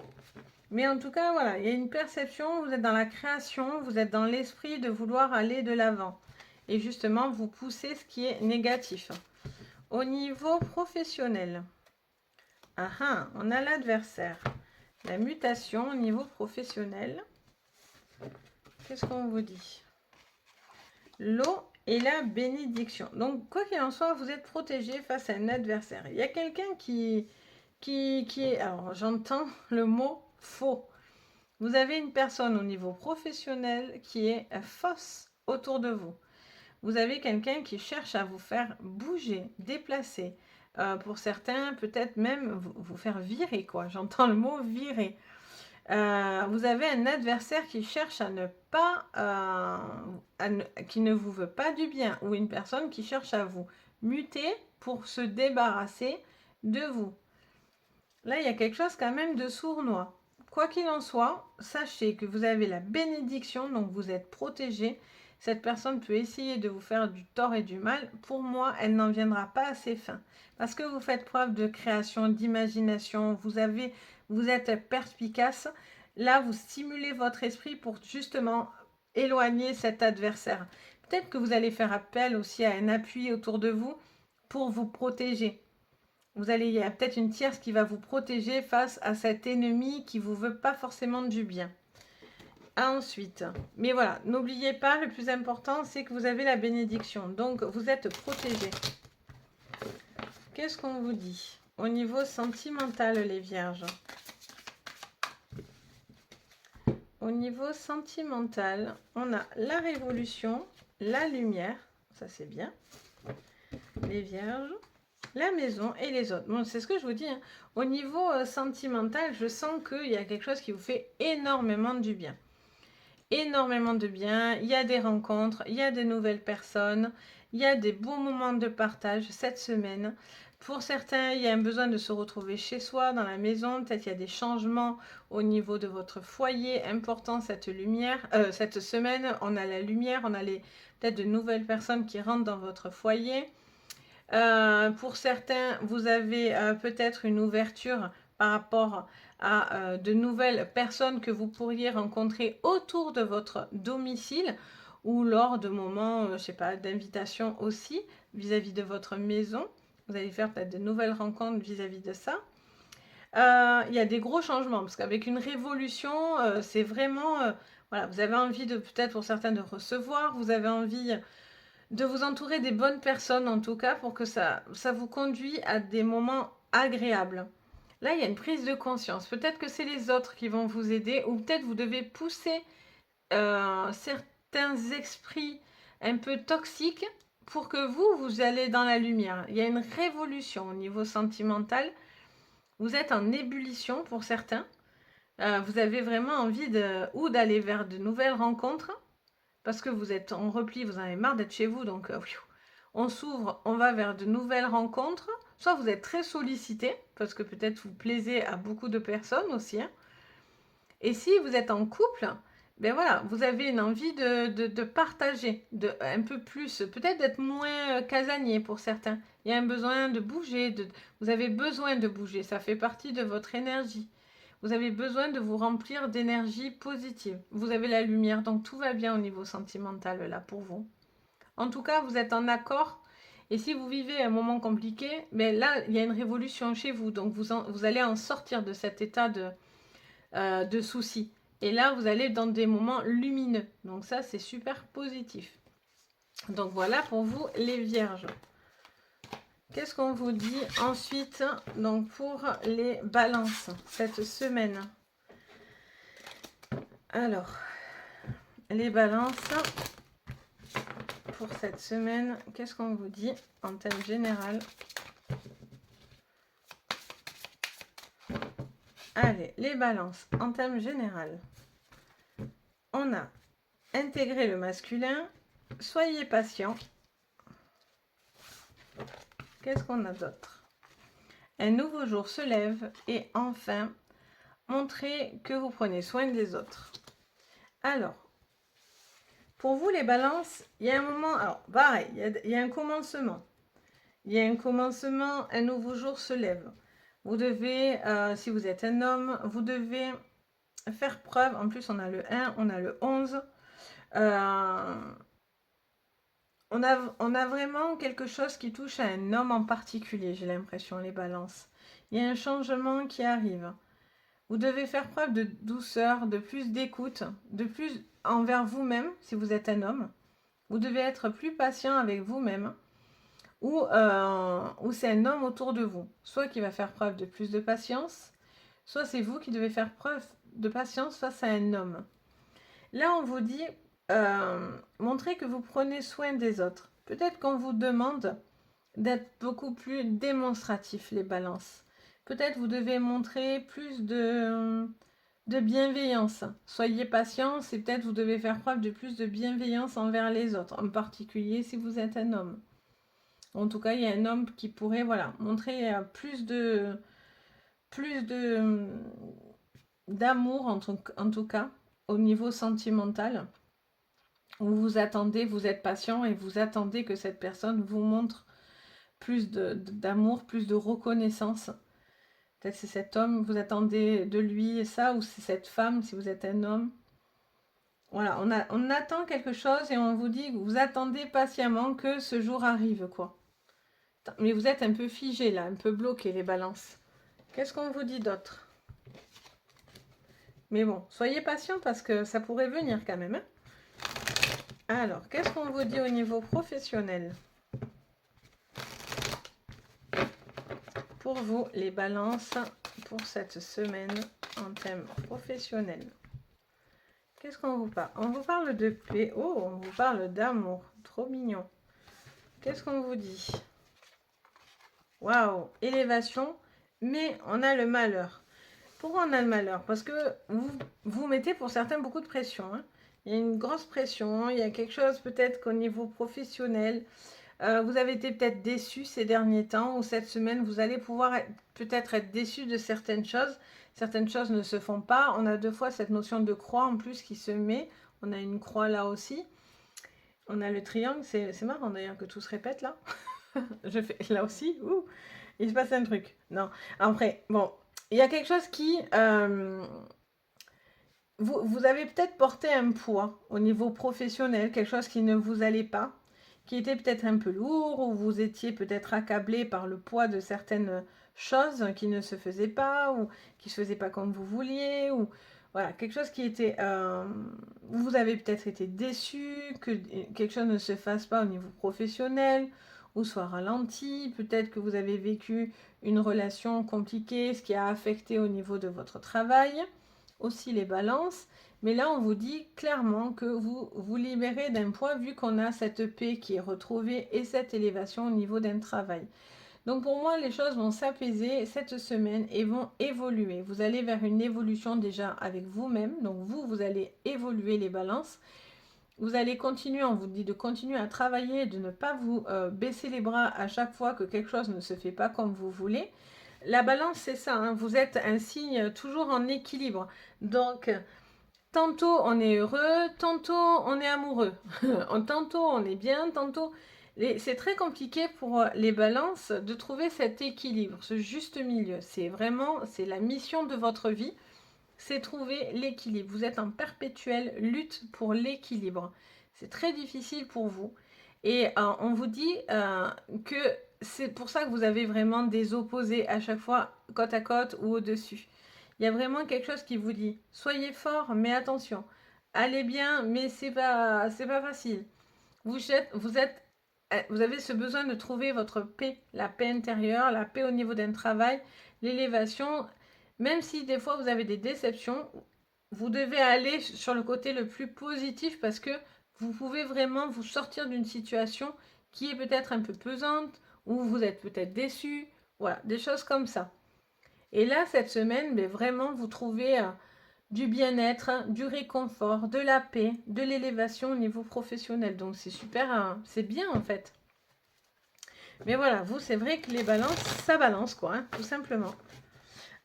[SPEAKER 1] Mais en tout cas, voilà, il y a une perception, vous êtes dans la création, vous êtes dans l'esprit de vouloir aller de l'avant. Et justement, vous poussez ce qui est négatif. Au niveau professionnel, on a l'adversaire. La mutation au niveau professionnel. Qu'est-ce qu'on vous dit? L'eau et la bénédiction. Donc, quoi qu'il en soit, vous êtes protégé face à un adversaire. Il y a quelqu'un qui est... Alors, j'entends le mot faux. Vous avez une personne au niveau professionnel qui est fausse autour de vous. Vous avez quelqu'un qui cherche à vous faire bouger, déplacer. Pour certains, peut-être même vous faire virer, quoi. J'entends le mot virer. Vous avez un adversaire qui cherche à ne pas, qui ne vous veut pas du bien, ou une personne qui cherche à vous muter pour se débarrasser de vous. Là, il y a quelque chose quand même de sournois. Quoi qu'il en soit, sachez que vous avez la bénédiction, donc vous êtes protégé. Cette personne peut essayer de vous faire du tort et du mal. Pour moi, elle n'en viendra pas à ses fins. Parce que vous faites preuve de création, d'imagination, vous êtes perspicace. Là, vous stimulez votre esprit pour justement éloigner cet adversaire. Peut-être que vous allez faire appel aussi à un appui autour de vous pour vous protéger. Il y a peut-être une tierce qui va vous protéger face à cet ennemi qui ne vous veut pas forcément du bien. Ensuite, mais voilà, n'oubliez pas, le plus important, c'est que vous avez la bénédiction. Donc, vous êtes protégé. Qu'est-ce qu'on vous dit au niveau sentimental, les vierges? Au niveau sentimental, on a la révolution, la lumière, ça c'est bien, les vierges, la maison et les autres. Bon, c'est ce que je vous dis, hein. Au niveau sentimental, je sens qu'il y a quelque chose qui vous fait énormément du bien. Énormément de bien, il y a des rencontres, il y a de nouvelles personnes, il y a des bons moments de partage cette semaine. Pour certains, il y a un besoin de se retrouver chez soi, dans la maison. Peut-être il y a des changements au niveau de votre foyer. Important cette cette semaine. On a la lumière, on a peut-être de nouvelles personnes qui rentrent dans votre foyer. Pour certains, vous avez peut-être une ouverture par rapport à de nouvelles personnes que vous pourriez rencontrer autour de votre domicile ou lors de moments, je ne sais pas, d'invitation aussi vis-à-vis de votre maison. Vous allez faire peut-être de nouvelles rencontres vis-à-vis de ça. Il y a des gros changements parce qu'avec une révolution, c'est vraiment... voilà, vous avez envie de, peut-être pour certains, de recevoir, vous avez envie de vous entourer des bonnes personnes en tout cas pour que ça vous conduit à des moments agréables. Là, il y a une prise de conscience. Peut-être que c'est les autres qui vont vous aider ou peut-être vous devez pousser certains esprits un peu toxiques pour que vous allez dans la lumière. Il y a une révolution au niveau sentimental. Vous êtes en ébullition pour certains. Vous avez vraiment envie d'aller vers de nouvelles rencontres parce que vous êtes en repli, vous en avez marre d'être chez vous, donc on s'ouvre, on va vers de nouvelles rencontres. Soit vous êtes très sollicité, parce que peut-être vous plaisez à beaucoup de personnes aussi. Hein. Et si vous êtes en couple, ben voilà, vous avez une envie de partager, un peu plus, peut-être d'être moins casanier pour certains. Il y a un besoin de bouger, vous avez besoin de bouger, ça fait partie de votre énergie. Vous avez besoin de vous remplir d'énergie positive. Vous avez la lumière, donc tout va bien au niveau sentimental là pour vous. En tout cas, vous êtes en accord. Et si vous vivez un moment compliqué, ben là, il y a une révolution chez vous. Donc vous allez en sortir de cet état de soucis. Et là, vous allez dans des moments lumineux. Donc ça, c'est super positif. Donc voilà pour vous, les vierges. Qu'est-ce qu'on vous dit ensuite donc pour les balances cette semaine? Alors, les balances pour cette semaine, qu'est-ce qu'on vous dit en thème général? Allez, les balances en thème général. On a intégré le masculin, soyez patient. Qu'est-ce qu'on a d'autre? Un nouveau jour se lève et enfin, montrez que vous prenez soin des autres. Alors, pour vous les balances, il y a un moment, alors pareil, il y a un commencement. Il y a un commencement, un nouveau jour se lève. Vous devez, si vous êtes un homme, vous devez faire preuve, en plus on a le 1, on a le 11, on a vraiment quelque chose qui touche à un homme en particulier, j'ai l'impression, les balances. Il y a un changement qui arrive. Vous devez faire preuve de douceur, de plus d'écoute, de plus envers vous-même, si vous êtes un homme. vous devez être plus patient avec vous-même, ou c'est un homme autour de vous, soit qui va faire preuve de plus de patience, soit c'est vous qui devez faire preuve de patience face à un homme. Là, on vous dit, montrez que vous prenez soin des autres. Peut-être qu'on vous demande d'être beaucoup plus démonstratif, les balances. Peut-être vous devez montrer plus de bienveillance. Soyez patient, c'est peut-être vous devez faire preuve de plus de bienveillance envers les autres, en particulier si vous êtes un homme. En tout cas, il y a un homme qui pourrait, voilà, montrer plus d'amour en tout cas au niveau sentimental, où vous attendez, vous êtes patient et vous attendez que cette personne vous montre plus d'amour, plus de reconnaissance. Peut-être c'est cet homme, vous attendez de lui ça, ou c'est cette femme si vous êtes un homme. Voilà, on attend quelque chose et on vous dit que vous attendez patiemment que ce jour arrive, quoi. Mais vous êtes un peu figé là, un peu bloqué, les balances. Qu'est-ce qu'on vous dit d'autre? Mais bon, soyez patient parce que ça pourrait venir quand même, hein. Alors, qu'est-ce qu'on vous dit au niveau professionnel? Pour vous, les balances, pour cette semaine en thème professionnel. Qu'est-ce qu'on vous parle? On vous parle de paix. Oh, on vous parle d'amour. Trop mignon. Qu'est-ce qu'on vous dit? Waouh, élévation, mais on a le malheur. Pourquoi on a le malheur? Parce que vous mettez pour certains beaucoup de pression, hein. Il y a une grosse pression, il y a quelque chose peut-être qu'au niveau professionnel, vous avez été peut-être déçu ces derniers temps, ou cette semaine, vous allez pouvoir peut-être être déçu de certaines choses. Certaines choses ne se font pas. On a deux fois cette notion de croix en plus qui se met. On a une croix là aussi. On a le triangle. C'est marrant d'ailleurs que tout se répète là. Je fais là aussi. Ouh, il se passe un truc. Non. Après, bon, il y a quelque chose qui... vous avez peut-être porté un poids au niveau professionnel, quelque chose qui ne vous allait pas, qui était peut-être un peu lourd, ou vous étiez peut-être accablé par le poids de certaines choses qui ne se faisaient pas, ou qui ne se faisaient pas comme vous vouliez, ou voilà, quelque chose qui était... vous avez peut-être été déçu, que quelque chose ne se fasse pas au niveau professionnel, ou soit ralenti, peut-être que vous avez vécu une relation compliquée, ce qui a affecté au niveau de votre travail, aussi les balances. Mais là, on vous dit clairement que vous vous libérez d'un poids vu qu'on a cette paix qui est retrouvée et cette élévation au niveau d'un travail. Donc pour moi, les choses vont s'apaiser cette semaine et vont évoluer. Vous allez vers une évolution déjà avec vous-même. Donc vous allez évoluer les balances. Vous allez continuer, on vous dit de continuer à travailler, de ne pas vous baisser les bras à chaque fois que quelque chose ne se fait pas comme vous voulez. La balance, c'est ça, hein, vous êtes un signe toujours en équilibre. Donc, tantôt on est heureux, tantôt on est amoureux. Tantôt on est bien, tantôt... C'est très compliqué pour les balances de trouver cet équilibre, ce juste milieu. C'est vraiment, c'est la mission de votre vie, c'est trouver l'équilibre. Vous êtes en perpétuelle lutte pour l'équilibre. C'est très difficile pour vous. Et on vous dit que c'est pour ça que vous avez vraiment des opposés à chaque fois, côte à côte ou au-dessus. Il y a vraiment quelque chose qui vous dit, soyez fort, mais attention. Allez bien, mais c'est pas facile. Vous avez ce besoin de trouver votre paix, la paix intérieure, la paix au niveau d'un travail, l'élévation. Même si des fois vous avez des déceptions, vous devez aller sur le côté le plus positif parce que vous pouvez vraiment vous sortir d'une situation qui est peut-être un peu pesante, ou vous êtes peut-être déçu, voilà, des choses comme ça. Et là, cette semaine, mais vraiment, vous trouvez du bien-être, du réconfort, de la paix, de l'élévation au niveau professionnel. Donc c'est super, c'est bien en fait. Mais voilà, vous, c'est vrai que les balances, ça balance quoi, hein, tout simplement.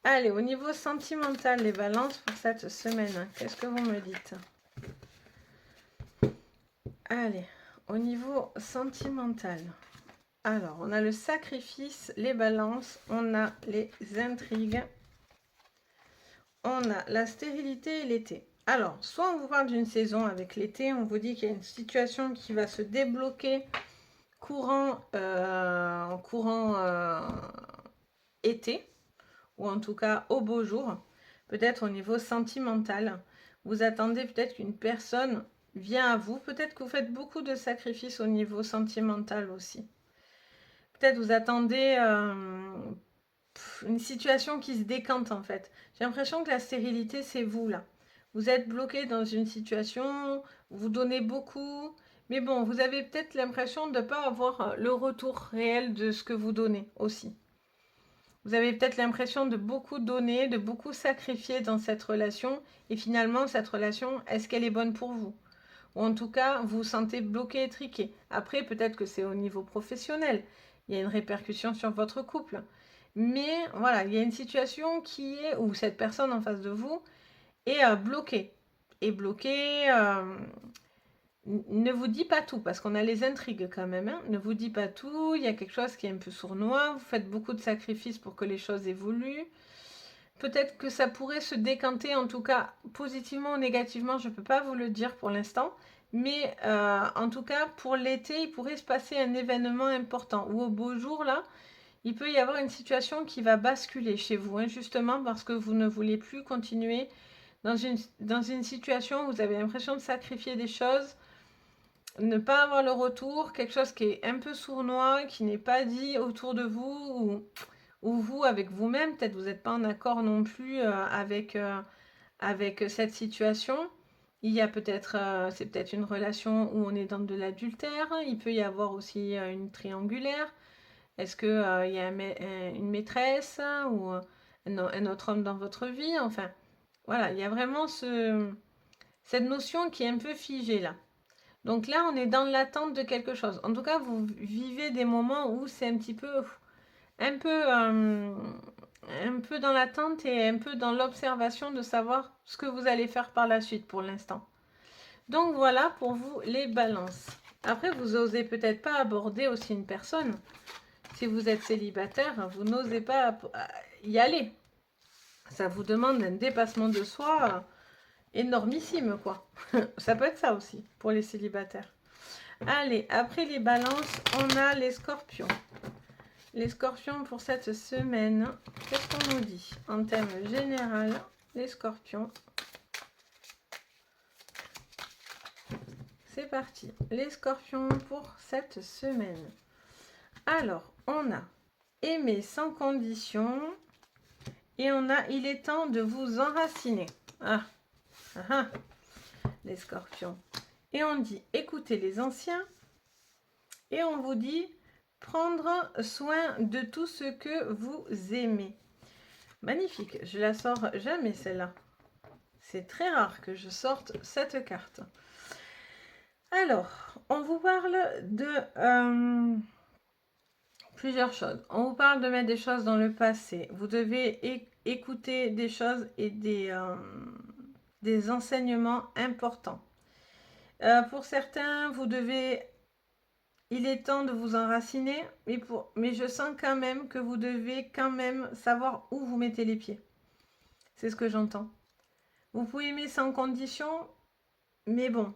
[SPEAKER 1] Allez, au niveau sentimental, les balances pour cette semaine, qu'est-ce que vous me dites? Allez, au niveau sentimental. Alors, on a le sacrifice, les balances, on a les intrigues, on a la stérilité et l'été. Alors, soit on vous parle d'une saison avec l'été, on vous dit qu'il y a une situation qui va se débloquer courant été, ou en tout cas au beau jour, peut-être au niveau sentimental. Vous attendez peut-être qu'une personne vient à vous. Peut-être que vous faites beaucoup de sacrifices au niveau sentimental aussi. Peut-être vous attendez une situation qui se décante en fait. J'ai l'impression que la stérilité, c'est vous là. Vous êtes bloqué dans une situation, vous donnez beaucoup, mais bon, vous avez peut-être l'impression de ne pas avoir le retour réel de ce que vous donnez aussi. Vous avez peut-être l'impression de beaucoup donner, de beaucoup sacrifier dans cette relation, et finalement, cette relation, est-ce qu'elle est bonne pour vous? Ou en tout cas, vous vous sentez bloqué, étriqué. Après, peut-être que c'est au niveau professionnel. Il y a une répercussion sur votre couple. Mais voilà, il y a une situation qui est où cette personne en face de vous est bloquée. Est bloquée, ne vous dit pas tout, parce qu'on a les intrigues quand même. Hein. Ne vous dit pas tout, il y a quelque chose qui est un peu sournois. Vous faites beaucoup de sacrifices pour que les choses évoluent. Peut-être que ça pourrait se décanter, en tout cas positivement ou négativement, je ne peux pas vous le dire pour l'instant. Mais en tout cas, pour l'été, il pourrait se passer un événement important. Ou au beau jour, là, il peut y avoir une situation qui va basculer chez vous, hein, justement parce que vous ne voulez plus continuer dans une situation où vous avez l'impression de sacrifier des choses, ne pas avoir le retour, quelque chose qui est un peu sournois, qui n'est pas dit autour de vous, ou vous avec vous-même, peut-être vous n'êtes pas en accord non plus avec cette situation. Il y a peut-être, c'est peut-être une relation où on est dans de l'adultère, il peut y avoir aussi une triangulaire. Est-ce qu'il y a une maîtresse ou un autre homme dans votre vie? Enfin, voilà, il y a vraiment cette notion qui est un peu figée là. Donc là, on est dans l'attente de quelque chose. En tout cas, vous vivez des moments où c'est un peu, un peu dans l'attente et un peu dans l'observation de savoir ce que vous allez faire par la suite pour l'instant. Donc voilà pour vous les balances. Après, vous n'osez peut-être pas aborder aussi une personne. Si vous êtes célibataire, vous n'osez pas y aller. Ça vous demande un dépassement de soi énormissime, quoi. Ça peut être ça aussi pour les célibataires. Allez, après les balances, on a les scorpions. Les scorpions pour cette semaine, qu'est-ce qu'on nous dit en thème général? Les scorpions. C'est parti. Les scorpions pour cette semaine. Alors, on a aimer sans condition et on a il est temps de vous enraciner. Les scorpions. Et on dit écoutez les anciens et on vous dit prendre soin de tout ce que vous aimez. Magnifique, je la sors jamais celle-là. C'est très rare que je sorte cette carte. Alors, on vous parle de plusieurs choses. On vous parle de mettre des choses dans le passé. Vous devez écouter des choses et des enseignements importants. Pour certains, il est temps de vous enraciner, mais je sens quand même que vous devez quand même savoir où vous mettez les pieds. C'est ce que j'entends. Vous pouvez aimer sans condition, mais bon.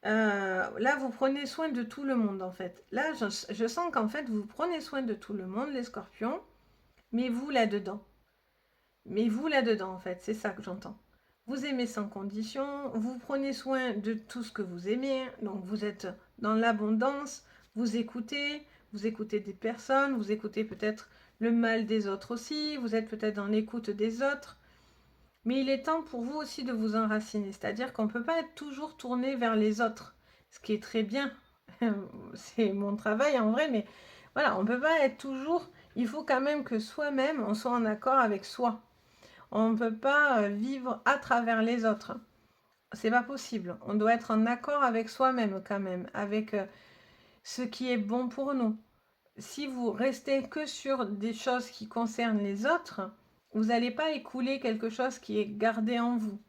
[SPEAKER 1] Là, vous prenez soin de tout le monde, en fait. Là, je sens qu'en fait, vous prenez soin de tout le monde, les scorpions, mais vous là-dedans. Mais vous là-dedans, en fait, c'est ça que j'entends. Vous aimez sans condition, vous prenez soin de tout ce que vous aimez, donc vous êtes dans l'abondance, vous écoutez des personnes, vous écoutez peut-être le mal des autres aussi, vous êtes peut-être dans l'écoute des autres, mais il est temps pour vous aussi de vous enraciner, c'est-à-dire qu'on ne peut pas être toujours tourné vers les autres, ce qui est très bien, c'est mon travail en vrai, mais voilà, on ne peut pas être toujours, il faut quand même que soi-même, on soit en accord avec soi. On ne peut pas vivre à travers les autres. C'est pas possible. On doit être en accord avec soi-même quand même, avec ce qui est bon pour nous. Si vous restez que sur des choses qui concernent les autres, vous n'allez pas écouler quelque chose qui est gardé en vous.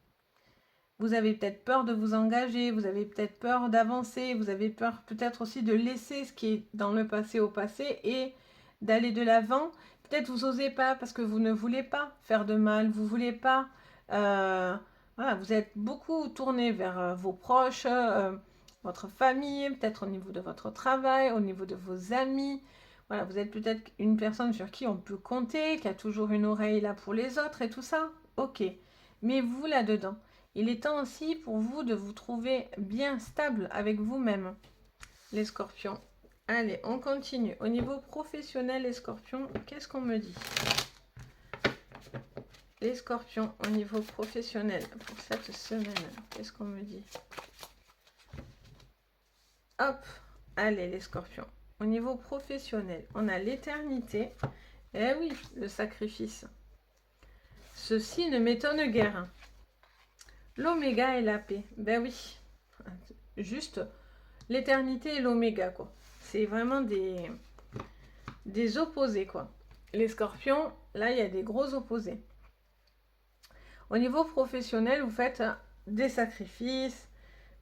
[SPEAKER 1] Vous avez peut-être peur de vous engager, vous avez peut-être peur d'avancer, vous avez peur peut-être aussi de laisser ce qui est dans le passé au passé et d'aller de l'avant. Peut-être vous n'osez pas parce que vous ne voulez pas faire de mal, vous ne voulez pas... voilà, vous êtes beaucoup tourné vers vos proches, votre famille, peut-être au niveau de votre travail, au niveau de vos amis. Voilà, vous êtes peut-être une personne sur qui on peut compter, qui a toujours une oreille là pour les autres et tout ça. Ok, mais vous là-dedans, Il est temps aussi pour vous de vous trouver bien stable avec vous-même, les scorpions. Allez, on continue. Au niveau professionnel, les scorpions, qu'est-ce qu'on me dit? Les scorpions, au niveau professionnel, pour cette semaine, qu'est-ce qu'on me dit? Hop, allez les scorpions. Au niveau professionnel, on a l'éternité. Eh oui, le sacrifice. Ceci ne m'étonne guère. L'oméga et la paix. Ben oui. Juste l'éternité et l'oméga, quoi. C'est vraiment des opposés, quoi. Les scorpions, là, il y a des gros opposés. Au niveau professionnel, vous faites des sacrifices.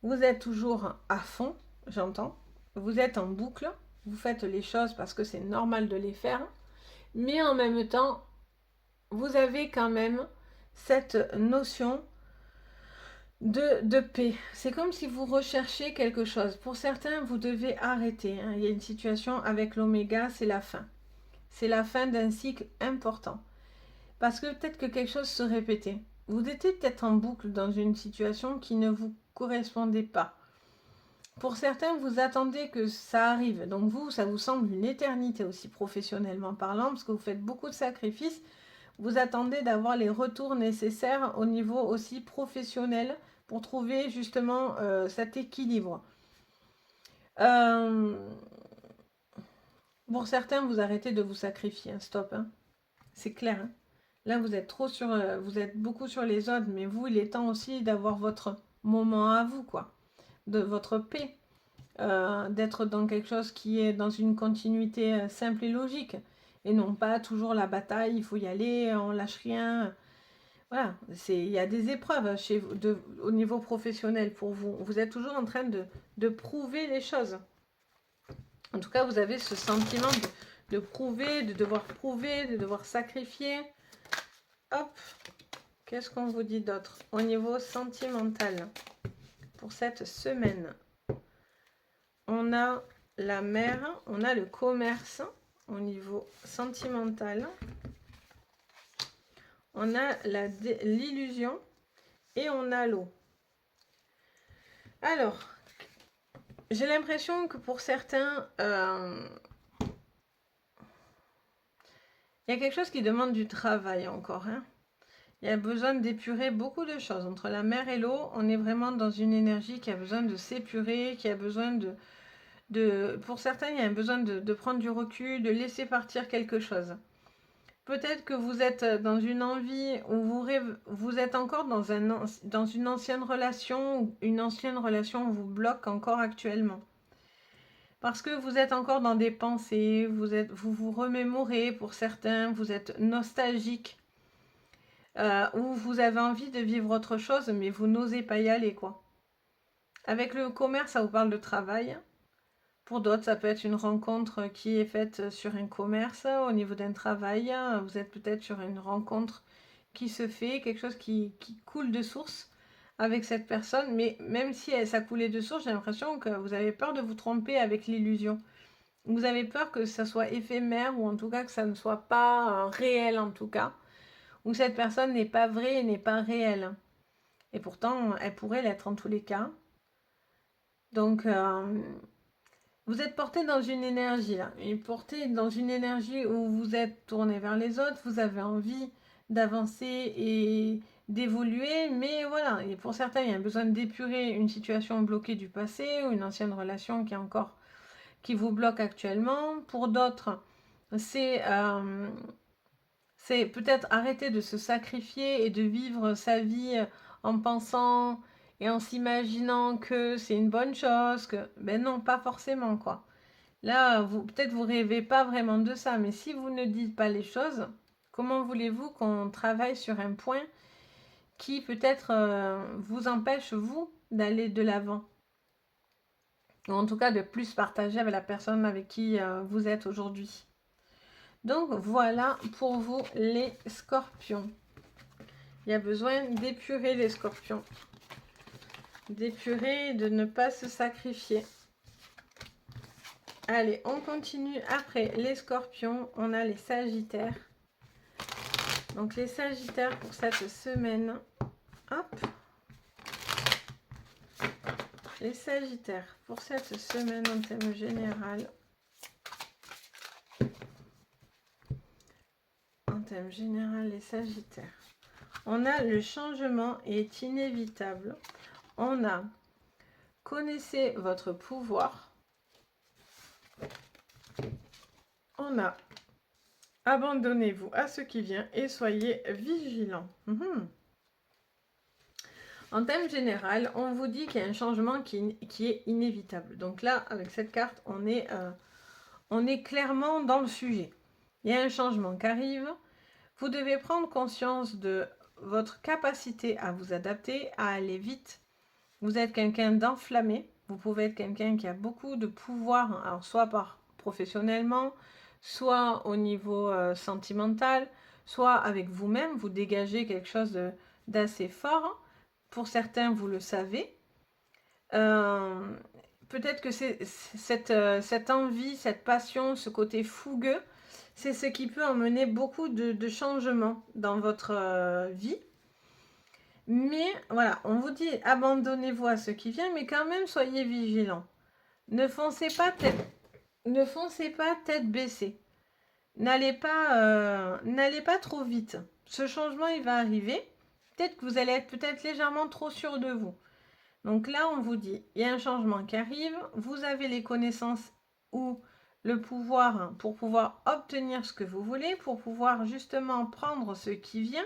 [SPEAKER 1] Vous êtes toujours à fond, j'entends. Vous êtes en boucle. Vous faites les choses parce que c'est normal de les faire. Mais en même temps, vous avez quand même cette notion de paix. C'est comme si vous recherchiez quelque chose. Pour certains, vous devez arrêter. Hein. Il y a une situation avec l'oméga, c'est la fin. C'est la fin d'un cycle important. Parce que peut-être que quelque chose se répétait. Vous étiez peut-être en boucle dans une situation qui ne vous correspondait pas. Pour certains, vous attendez que ça arrive. Donc vous, ça vous semble une éternité aussi professionnellement parlant, parce que vous faites beaucoup de sacrifices. Vous attendez d'avoir les retours nécessaires au niveau aussi professionnel pour trouver justement cet équilibre. Pour certains, vous arrêtez de vous sacrifier. Hein, stop. Hein. C'est clair. Hein. Là, vous êtes trop sur, vous êtes beaucoup sur les autres, mais vous, il est temps aussi d'avoir votre moment à vous, quoi, de votre paix, d'être dans quelque chose qui est dans une continuité simple et logique, et non pas toujours la bataille. Il faut y aller, on lâche rien. Voilà, il y a des épreuves chez vous, au niveau professionnel pour vous. Vous êtes toujours en train de prouver les choses. En tout cas, vous avez ce sentiment de prouver, de devoir sacrifier. Hop, qu'est-ce qu'on vous dit d'autre? Au niveau sentimental, pour cette semaine, on a la mer, on a le commerce au niveau sentimental. On a l'illusion et on a l'eau. Alors, j'ai l'impression que pour certains, il y a quelque chose qui demande du travail encore. Hein. Il y a besoin d'épurer beaucoup de choses. Entre la mer et l'eau, on est vraiment dans une énergie qui a besoin de s'épurer, qui a besoin pour certains, il y a un besoin de prendre du recul, de laisser partir quelque chose. Peut-être que vous êtes dans une envie où vous êtes encore dans une ancienne relation, ou une ancienne relation vous bloque encore actuellement. Parce que vous êtes encore dans des pensées, vous remémorez pour certains, vous êtes nostalgique, ou vous avez envie de vivre autre chose, mais vous n'osez pas y aller, quoi. Avec le commerce, ça vous parle de travail. Pour d'autres, ça peut être une rencontre qui est faite sur un commerce, au niveau d'un travail. Vous êtes peut-être sur une rencontre qui se fait, quelque chose qui coule de source avec cette personne. Mais même si ça coulait de source, j'ai l'impression que vous avez peur de vous tromper avec l'illusion. Vous avez peur que ça soit éphémère ou en tout cas que ça ne soit pas réel en tout cas. Ou cette personne n'est pas vraie et n'est pas réelle. Et pourtant, elle pourrait l'être en tous les cas. Donc... vous êtes porté dans une énergie là, et porté dans une énergie où vous êtes tourné vers les autres, vous avez envie d'avancer et d'évoluer, mais voilà, et pour certains, il y a besoin d'épurer une situation bloquée du passé ou une ancienne relation qui vous bloque actuellement. Pour d'autres, c'est peut-être arrêter de se sacrifier et de vivre sa vie en pensant et en s'imaginant que c'est une bonne chose, que ben non, pas forcément quoi. Là, peut-être vous rêvez pas vraiment de ça, mais si vous ne dites pas les choses, comment voulez-vous qu'on travaille sur un point qui peut-être vous empêche, vous, d'aller de l'avant? Ou en tout cas de plus partager avec la personne avec qui vous êtes aujourd'hui. Donc voilà pour vous les scorpions. Il y a besoin d'épurer les scorpions. D'épurer et de ne pas se sacrifier. Allez, on continue. Après les scorpions, on a les sagittaires. Donc les sagittaires pour cette semaine. Hop. Les Sagittaires, pour cette semaine en thème général. En thème général, les Sagittaires. On a le changement est inévitable. On a connaissez votre pouvoir. On a abandonnez-vous à ce qui vient et soyez vigilants. En thème général, on vous dit qu'il y a un changement qui est inévitable. Donc là, avec cette carte, on est clairement dans le sujet. Il y a un changement qui arrive. Vous devez prendre conscience de votre capacité à vous adapter, à aller vite. Vous êtes quelqu'un d'enflammé. Vous pouvez être quelqu'un qui a beaucoup de pouvoir, alors soit professionnellement, soit au niveau sentimental, soit avec vous-même. Vous dégagez quelque chose d'assez fort. Pour certains, vous le savez. Peut-être que c'est cette envie, cette passion, ce côté fougueux, c'est ce qui peut emmener beaucoup de changements dans votre vie. Mais voilà, on vous dit abandonnez-vous à ce qui vient, mais quand même soyez vigilants. Ne foncez pas tête baissée. N'allez pas trop vite. Ce changement, il va arriver. Peut-être que vous allez être légèrement trop sûr de vous. Donc là, on vous dit, il y a un changement qui arrive. Vous avez les connaissances ou le pouvoir pour pouvoir obtenir ce que vous voulez, pour pouvoir justement prendre ce qui vient.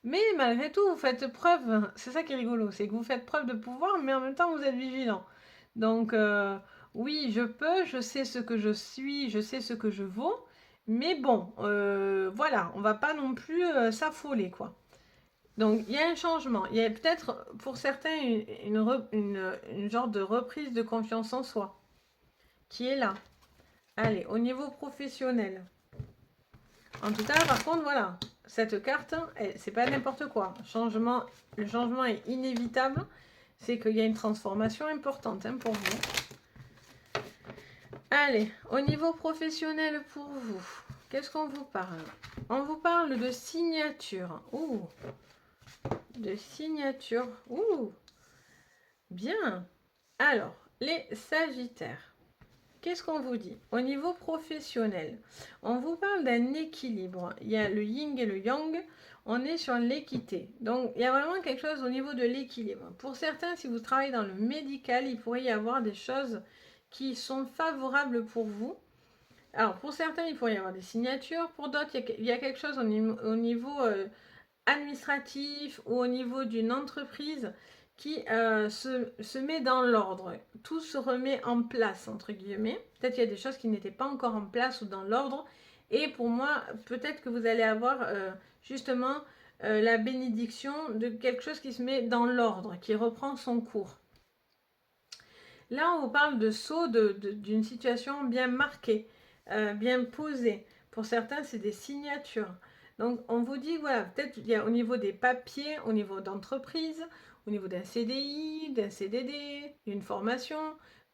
[SPEAKER 1] Mais malgré tout, vous faites preuve, c'est ça qui est rigolo, c'est que vous faites preuve de pouvoir, mais en même temps, vous êtes vigilant. Donc, oui, je peux, je sais ce que je suis, je sais ce que je vaux, mais bon, voilà, on va pas non plus s'affoler, quoi. Donc, il y a un changement. Il y a peut-être, pour certains, une genre de reprise de confiance en soi qui est là. Allez, au niveau professionnel. En tout cas, par contre, voilà, cette carte, c'est pas n'importe quoi. Le changement est inévitable. C'est qu'il y a une transformation importante pour vous. Allez, au niveau professionnel pour vous, qu'est-ce qu'on vous parle? On vous parle de signature. Ouh, de signature. Ouh, bien. Alors, les Sagittaires. Qu'est-ce qu'on vous dit? Au niveau professionnel, on vous parle d'un équilibre. Il y a le yin et le yang. On est sur l'équité. Donc, il y a vraiment quelque chose au niveau de l'équilibre. Pour certains, si vous travaillez dans le médical, il pourrait y avoir des choses qui sont favorables pour vous. Alors, pour certains, il pourrait y avoir des signatures. Pour d'autres, il y a quelque chose au niveau administratif ou au niveau d'une entreprise qui se met dans l'ordre. Tout se remet en place, entre guillemets. Peut-être qu'il y a des choses qui n'étaient pas encore en place ou dans l'ordre. Et pour moi, peut-être que vous allez avoir justement la bénédiction de quelque chose qui se met dans l'ordre, qui reprend son cours. Là, on vous parle de saut d'une situation bien marquée, bien posée. Pour certains, c'est des signatures. Donc, on vous dit, voilà, peut-être il y a au niveau des papiers, au niveau d'entreprise, au niveau d'un CDI, d'un CDD, d'une formation,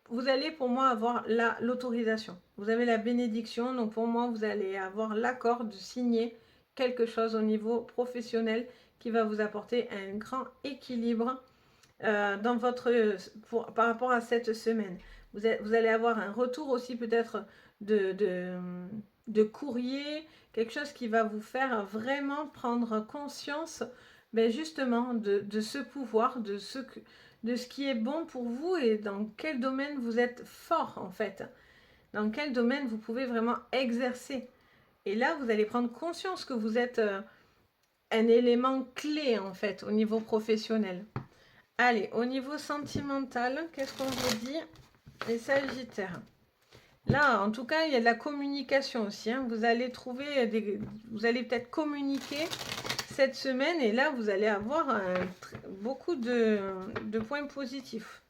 [SPEAKER 1] vous allez pour moi avoir l'autorisation. Vous avez la bénédiction, donc pour moi, vous allez avoir l'accord de signer quelque chose au niveau professionnel qui va vous apporter un grand équilibre dans par rapport à cette semaine. Vous allez avoir un retour aussi peut-être de courrier, quelque chose qui va vous faire vraiment prendre conscience justement de ce pouvoir, de ce qui est bon pour vous et dans quel domaine vous êtes fort en fait. Dans quel domaine vous pouvez vraiment exercer. Et là, vous allez prendre conscience que vous êtes un élément clé en fait au niveau professionnel. Allez, au niveau sentimental, qu'est-ce qu'on vous dit? Les Sagittaires. Là, en tout cas, il y a de la communication aussi. Vous allez vous allez peut-être communiquer cette semaine et là, vous allez avoir beaucoup de points positifs.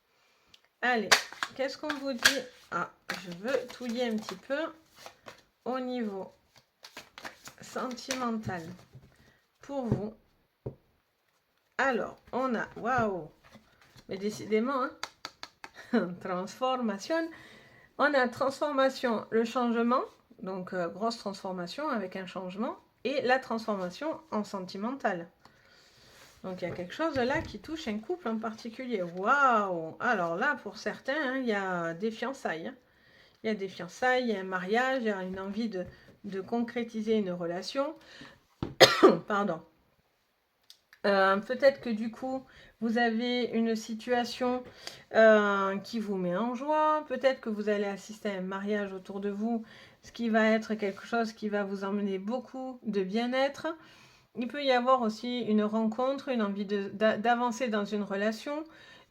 [SPEAKER 1] Allez, qu'est-ce qu'on vous dit? Ah, je veux touiller un petit peu au niveau sentimental pour vous. Alors, on a, waouh, mais décidément, transformation. On a transformation, le changement, donc grosse transformation avec un changement, et la transformation en sentimental. Donc, il y a quelque chose là qui touche un couple en particulier. Waouh! Alors là, pour certains, hein, il y a des fiançailles. Hein. Il y a des fiançailles, il y a un mariage, il y a une envie de concrétiser une relation. Pardon. Peut-être que du coup, vous avez une situation qui vous met en joie. Peut-être que vous allez assister à un mariage autour de vous, ce qui va être quelque chose qui va vous emmener beaucoup de bien-être. Il peut y avoir aussi une rencontre, une envie d'avancer dans une relation,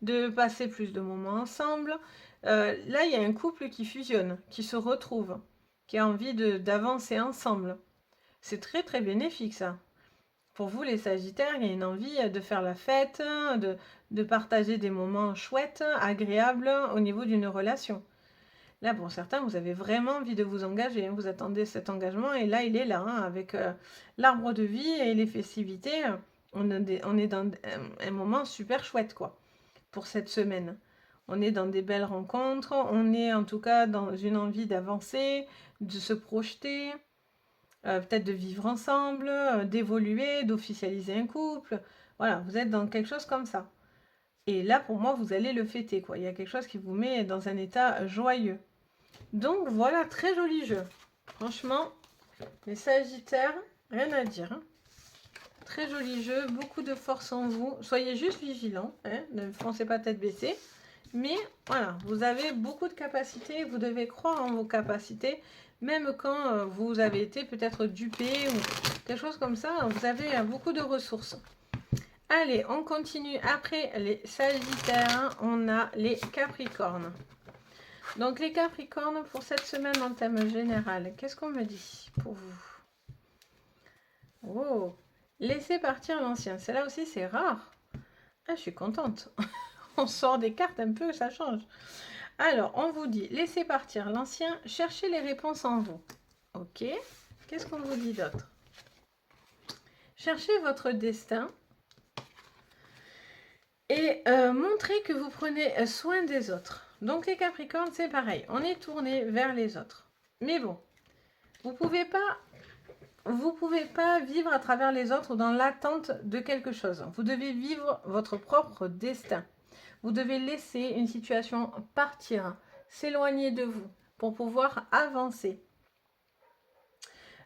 [SPEAKER 1] de passer plus de moments ensemble. Là, il y a un couple qui fusionne, qui se retrouve, qui a envie d'avancer ensemble. C'est très très bénéfique ça. Pour vous, les Sagittaires, il y a une envie de faire la fête, de partager des moments chouettes, agréables au niveau d'une relation. Là, pour certains, vous avez vraiment envie de vous engager. Vous attendez cet engagement et là, il est là, hein, avec l'arbre de vie et les festivités. On est dans un moment super chouette, quoi, pour cette semaine. On est dans des belles rencontres. On est en tout cas dans une envie d'avancer, de se projeter, peut-être de vivre ensemble, d'évoluer, d'officialiser un couple. Voilà, vous êtes dans quelque chose comme ça. Et là, pour moi, vous allez le fêter, quoi. Il y a quelque chose qui vous met dans un état joyeux. Donc voilà, très joli jeu. Franchement, les Sagittaires, rien à dire. Hein. Très joli jeu, beaucoup de force en vous. Soyez juste vigilants, hein, ne foncez pas tête baissée. Mais voilà, vous avez beaucoup de capacités, vous devez croire en vos capacités, même quand vous avez été peut-être dupé ou quelque chose comme ça, vous avez beaucoup de ressources. Allez, on continue. Après les Sagittaires, on a les Capricornes. Donc les Capricornes, pour cette semaine en thème général, qu'est-ce qu'on me dit pour vous? Oh, laissez partir l'ancien. Celle-là aussi, c'est rare. Ah, je suis contente. On sort des cartes un peu, ça change. Alors, on vous dit, laissez partir l'ancien, cherchez les réponses en vous. Ok. Qu'est-ce qu'on vous dit d'autre? Cherchez votre destin et montrez que vous prenez soin des autres. Donc les Capricornes, c'est pareil. On est tourné vers les autres. Mais bon, vous pouvez pas vivre à travers les autres dans l'attente de quelque chose. Vous devez vivre votre propre destin. Vous devez laisser une situation partir, s'éloigner de vous pour pouvoir avancer.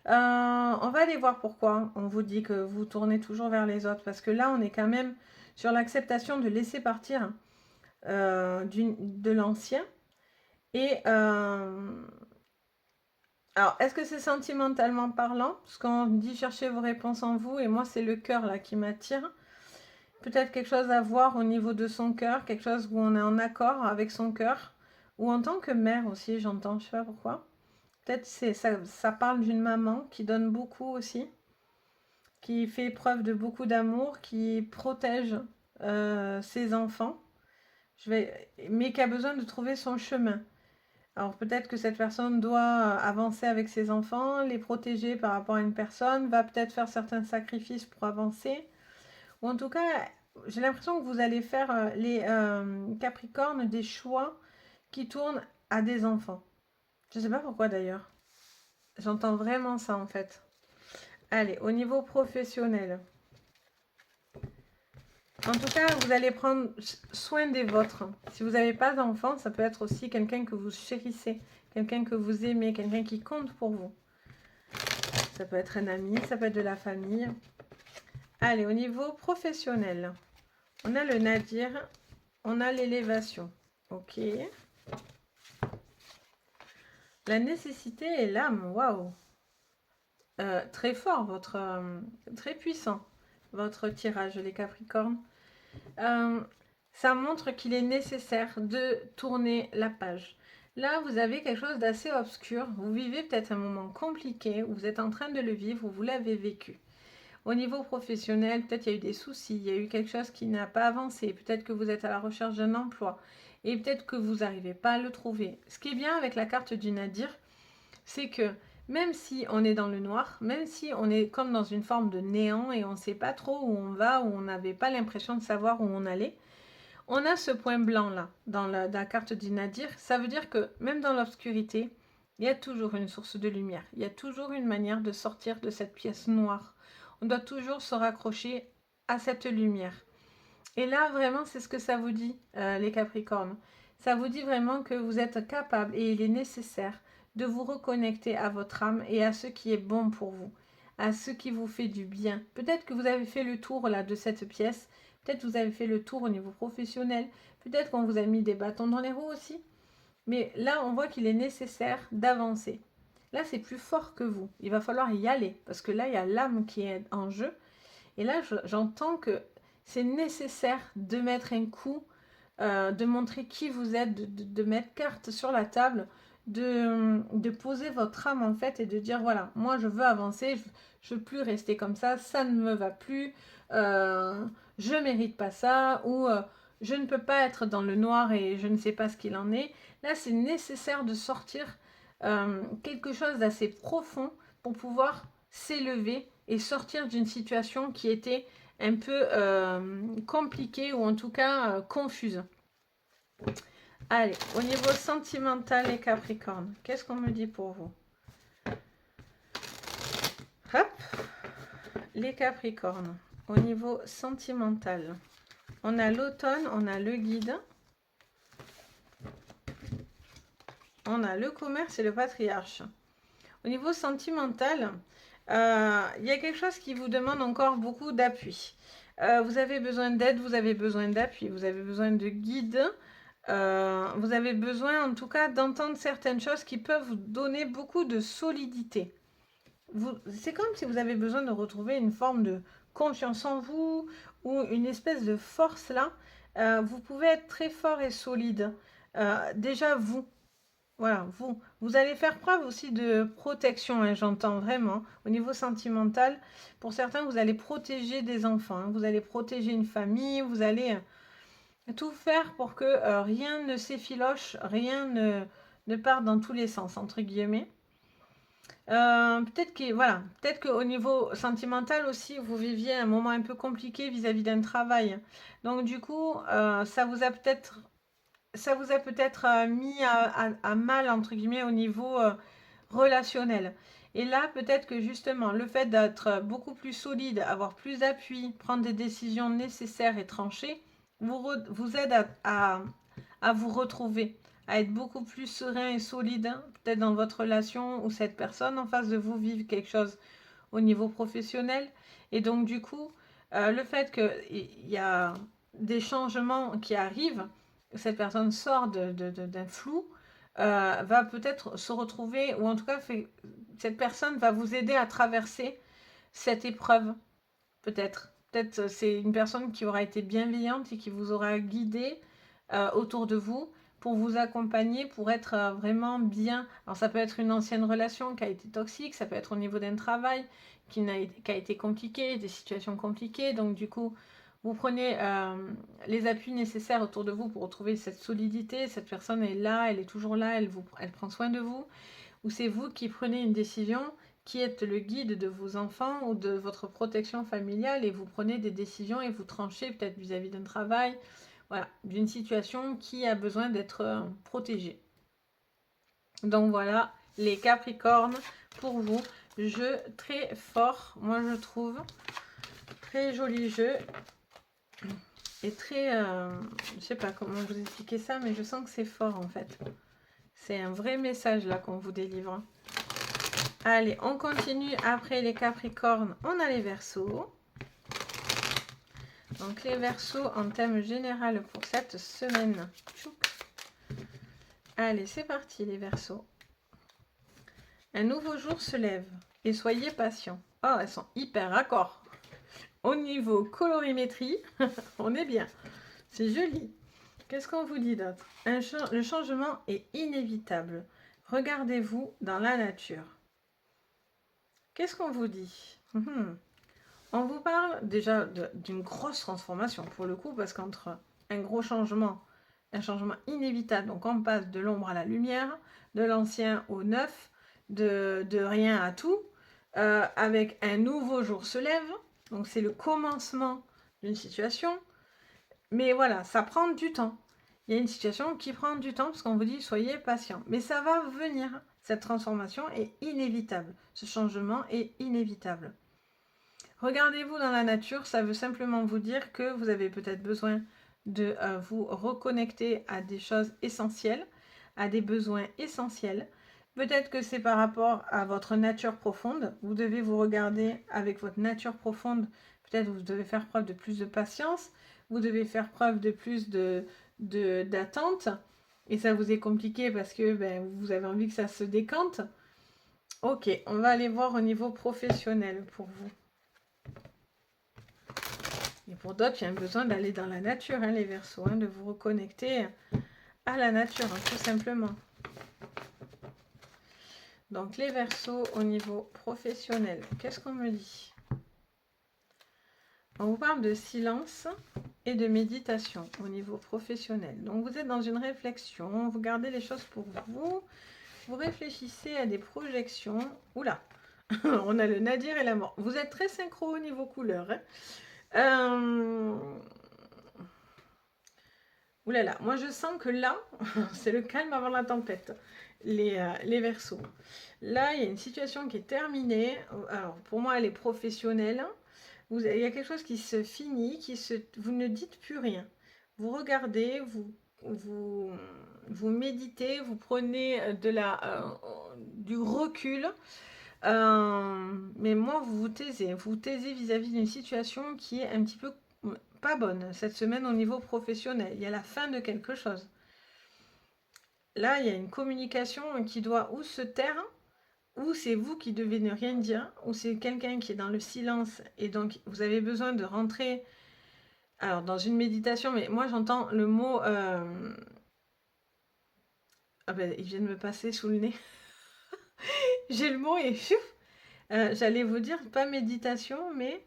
[SPEAKER 1] On va aller voir pourquoi on vous dit que vous tournez toujours vers les autres. Parce que là, on est quand même sur l'acceptation de laisser partir de l'ancien. Et alors, est-ce que c'est sentimentalement parlant? Parce qu'on dit chercher vos réponses en vous. Et moi, c'est le cœur là qui m'attire. Peut-être quelque chose à voir au niveau de son cœur. Quelque chose où on est en accord avec son cœur. Ou en tant que mère aussi, j'entends. Je ne sais pas pourquoi. Peut-être ça parle d'une maman qui donne beaucoup aussi, qui fait preuve de beaucoup d'amour, qui protège ses enfants, mais qui a besoin de trouver son chemin. Alors peut-être que cette personne doit avancer avec ses enfants, les protéger par rapport à une personne, va peut-être faire certains sacrifices pour avancer. Ou en tout cas, j'ai l'impression que vous allez faire les Capricornes des choix qui tournent à des enfants. Je ne sais pas pourquoi d'ailleurs. J'entends vraiment ça en fait. Allez, au niveau professionnel. En tout cas, vous allez prendre soin des vôtres. Si vous n'avez pas d'enfant, ça peut être aussi quelqu'un que vous chérissez, quelqu'un que vous aimez, quelqu'un qui compte pour vous. Ça peut être un ami, ça peut être de la famille. Allez, au niveau professionnel, on a le nadir, on a l'élévation. Ok. La nécessité et l'âme, waouh. Très fort, très puissant, votre tirage, les Capricornes. Ça montre qu'il est nécessaire de tourner la page. Là, vous avez quelque chose d'assez obscur. Vous vivez peut-être un moment compliqué, vous êtes en train de le vivre, vous l'avez vécu. Au niveau professionnel, peut-être il y a eu des soucis, il y a eu quelque chose qui n'a pas avancé. Peut-être que vous êtes à la recherche d'un emploi et peut-être que vous n'arrivez pas à le trouver. Ce qui est bien avec la carte du Nadir, c'est que même si on est dans le noir, même si on est comme dans une forme de néant et on ne sait pas trop où on va, où on n'avait pas l'impression de savoir où on allait, on a ce point blanc là, dans la carte du Nadir. Ça veut dire que même dans l'obscurité, il y a toujours une source de lumière. Il y a toujours une manière de sortir de cette pièce noire. On doit toujours se raccrocher à cette lumière. Et là, vraiment, c'est ce que ça vous dit, les Capricornes. Ça vous dit vraiment que vous êtes capable et il est nécessaire de vous reconnecter à votre âme et à ce qui est bon pour vous, à ce qui vous fait du bien. Peut-être que vous avez fait le tour là de cette pièce, peut-être que vous avez fait le tour au niveau professionnel, peut-être qu'on vous a mis des bâtons dans les roues aussi. Mais là, on voit qu'il est nécessaire d'avancer. Là, c'est plus fort que vous. Il va falloir y aller parce que là, il y a l'âme qui est en jeu. Et là, j'entends que c'est nécessaire de mettre un coup, de montrer qui vous êtes, de mettre carte sur la table, de poser votre âme en fait et de dire voilà, moi je veux avancer, je veux plus rester comme ça ne me va plus, je mérite pas ça, ou je ne peux pas être dans le noir et je ne sais pas ce qu'il en est. Là, c'est nécessaire de sortir quelque chose d'assez profond pour pouvoir s'élever et sortir d'une situation qui était un peu compliquée ou en tout cas confuse. Allez, au niveau sentimental, les Capricornes, qu'est-ce qu'on me dit pour vous? Hop, les Capricornes, au niveau sentimental, on a l'automne, on a le guide, on a le commerce et le patriarche. Au niveau sentimental, il y a quelque chose qui vous demande encore beaucoup d'appui. Vous avez besoin d'aide, vous avez besoin d'appui, vous avez besoin de guide, vous avez besoin en tout cas d'entendre certaines choses qui peuvent vous donner beaucoup de solidité. C'est comme si vous avez besoin de retrouver une forme de confiance en vous ou une espèce de force là. Vous pouvez être très fort et solide. Déjà vous. Voilà, vous allez faire preuve aussi de protection, hein, j'entends vraiment, au niveau sentimental. Pour certains, vous allez protéger des enfants, hein, vous allez protéger une famille, vous allez tout faire pour que rien ne s'effiloche, rien ne parte dans tous les sens, entre guillemets. Peut-être qu'au niveau sentimental aussi, vous viviez un moment un peu compliqué vis-à-vis d'un travail. Donc du coup, ça vous a peut-être mis à mal, entre guillemets, au niveau relationnel. Et là, peut-être que justement, le fait d'être beaucoup plus solide, avoir plus d'appui, prendre des décisions nécessaires et tranchées, vous aide à vous retrouver, à être beaucoup plus serein et solide, hein, peut-être dans votre relation ou cette personne en face de vous vive quelque chose au niveau professionnel. Et donc, du coup, le fait qu'il y a des changements qui arrivent, cette personne sort d'un flou, va peut-être se retrouver, ou en tout cas, cette personne va vous aider à traverser cette épreuve, peut-être. Peut-être c'est une personne qui aura été bienveillante et qui vous aura guidé autour de vous pour vous accompagner, pour être vraiment bien. Alors ça peut être une ancienne relation qui a été toxique, ça peut être au niveau d'un travail qui a été compliqué, des situations compliquées. Donc du coup, vous prenez les appuis nécessaires autour de vous pour retrouver cette solidité. Cette personne est là, elle est toujours là, elle prend soin de vous. Ou c'est vous qui prenez une décision, qui êtes le guide de vos enfants ou de votre protection familiale et vous prenez des décisions et vous tranchez peut-être vis-à-vis d'un travail, voilà, d'une situation qui a besoin d'être protégée. Donc voilà, les Capricornes, pour vous, jeu très fort, moi je trouve. Très joli jeu. Et très, je sais pas comment vous expliquer ça, mais je sens que c'est fort en fait. C'est un vrai message là qu'on vous délivre. Allez, on continue. Après les Capricornes, on a les Verseaux. Donc les Verseaux en thème général pour cette semaine. Allez, c'est parti les Verseaux. Un nouveau jour se lève et soyez patients. Oh, elles sont hyper raccords. Au niveau colorimétrie, on est bien. C'est joli. Qu'est-ce qu'on vous dit d'autre? Le changement est inévitable. Regardez-vous dans la nature. Qu'est-ce qu'on vous dit? On vous parle déjà d'une grosse transformation pour le coup, parce qu'entre un gros changement, un changement inévitable, donc on passe de l'ombre à la lumière, de l'ancien au neuf, de rien à tout, avec un nouveau jour se lève, donc c'est le commencement d'une situation, mais voilà, ça prend du temps. Il y a une situation qui prend du temps, parce qu'on vous dit soyez patient, mais ça va venir, cette transformation est inévitable, ce changement est inévitable. Regardez-vous dans la nature, ça veut simplement vous dire que vous avez peut-être besoin de vous reconnecter à des choses essentielles, à des besoins essentiels. Peut-être que c'est par rapport à votre nature profonde. Vous devez vous regarder avec votre nature profonde. Peut-être vous devez faire preuve de plus de patience. Vous devez faire preuve de plus d'attente. Et ça vous est compliqué parce que vous avez envie que ça se décante. Ok, on va aller voir au niveau professionnel pour vous. Et pour d'autres, il y a besoin d'aller dans la nature, hein, les Verseaux, hein, de vous reconnecter à la nature, hein, tout simplement. Donc les Verseaux au niveau professionnel, qu'est-ce qu'on me dit? On vous parle de silence et de méditation au niveau professionnel. Donc vous êtes dans une réflexion, vous gardez les choses pour vous, vous réfléchissez à des projections. Oula, on a le nadir et la mort. Vous êtes très synchro au niveau couleur. Hein. Ouh là là, moi je sens que là, c'est le calme avant la tempête, les Verseaux. Là, il y a une situation qui est terminée. Alors, pour moi, elle est professionnelle. Il y a quelque chose qui se finit, vous ne dites plus rien. Vous regardez, vous méditez, vous prenez du recul. Mais moi, vous vous taisez vis-à-vis d'une situation qui est un petit peu pas bonne cette semaine au niveau professionnel. Il y a la fin de quelque chose. Là, il y a une communication qui doit ou se taire, ou c'est vous qui devez ne rien dire, ou c'est quelqu'un qui est dans le silence et donc vous avez besoin de rentrer alors dans une méditation, mais moi j'entends le mot ah ben il vient de me passer sous le nez. J'ai le mot et j'allais vous dire pas méditation mais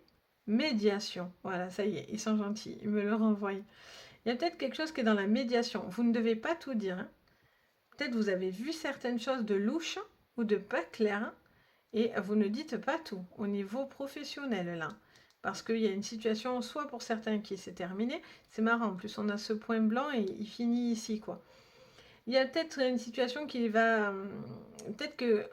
[SPEAKER 1] médiation. Voilà, ça y est, ils sont gentils, ils me le renvoient. Il y a peut-être quelque chose qui est dans la médiation. Vous ne devez pas tout dire. Hein. Peut-être vous avez vu certaines choses de louche ou de pas claires. Hein. Et vous ne dites pas tout au niveau professionnel là. Parce qu'il y a une situation, soit pour certains qui s'est terminée, c'est marrant, en plus on a ce point blanc et il finit ici quoi. Il y a peut-être une situation qui va... Peut-être qu'il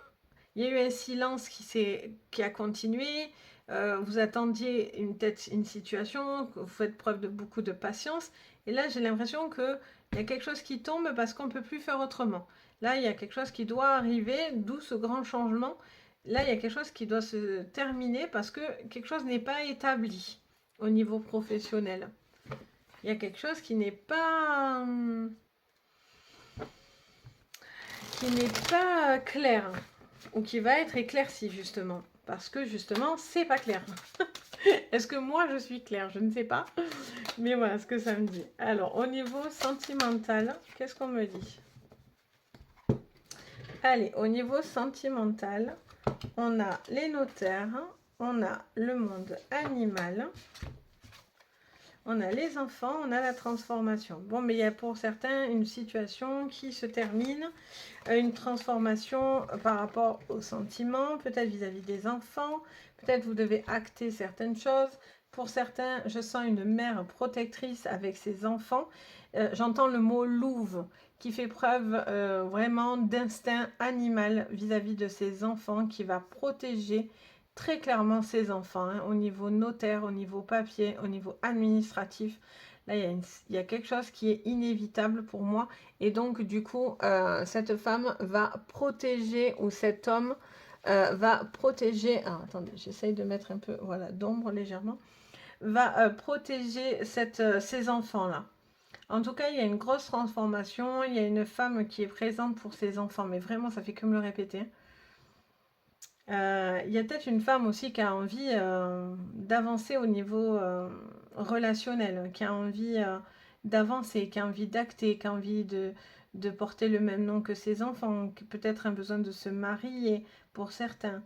[SPEAKER 1] y a eu un silence qui a continué, vous attendiez une situation, vous faites preuve de beaucoup de patience, et là j'ai l'impression qu'il y a quelque chose qui tombe parce qu'on ne peut plus faire autrement. Là il y a quelque chose qui doit arriver, d'où ce grand changement. Là, il y a quelque chose qui doit se terminer parce que quelque chose n'est pas établi au niveau professionnel. Il y a quelque chose qui n'est pas clair ou qui va être éclairci justement parce que justement, c'est pas clair. Est-ce que moi je suis claire? Je ne sais pas. Mais voilà ce que ça me dit. Alors, au niveau sentimental, qu'est-ce qu'on me dit? Allez, au niveau sentimental, on a les notaires, on a le monde animal, on a les enfants, on a la transformation. Bon, mais il y a pour certains une situation qui se termine, une transformation par rapport aux sentiments, peut-être vis-à-vis des enfants, peut-être vous devez acter certaines choses. Pour certains, je sens une mère protectrice avec ses enfants. J'entends le mot louve qui fait preuve vraiment d'instinct animal vis-à-vis de ses enfants, qui va protéger très clairement ses enfants, hein, au niveau notaire, au niveau papier, au niveau administratif. Là, il y a quelque chose qui est inévitable pour moi. Et donc, du coup, cette femme va protéger, ou cet homme va protéger... Ah, attendez, j'essaye de mettre un peu voilà, d'ombre légèrement. Va protéger ces enfants-là. En tout cas, il y a une grosse transformation. Il y a une femme qui est présente pour ses enfants. Mais vraiment, ça fait que me le répéter. Il y a peut-être une femme aussi qui a envie d'avancer au niveau relationnel, qui a envie d'avancer, qui a envie d'acter, qui a envie de porter le même nom que ses enfants, qui peut-être un besoin de se marier pour certains.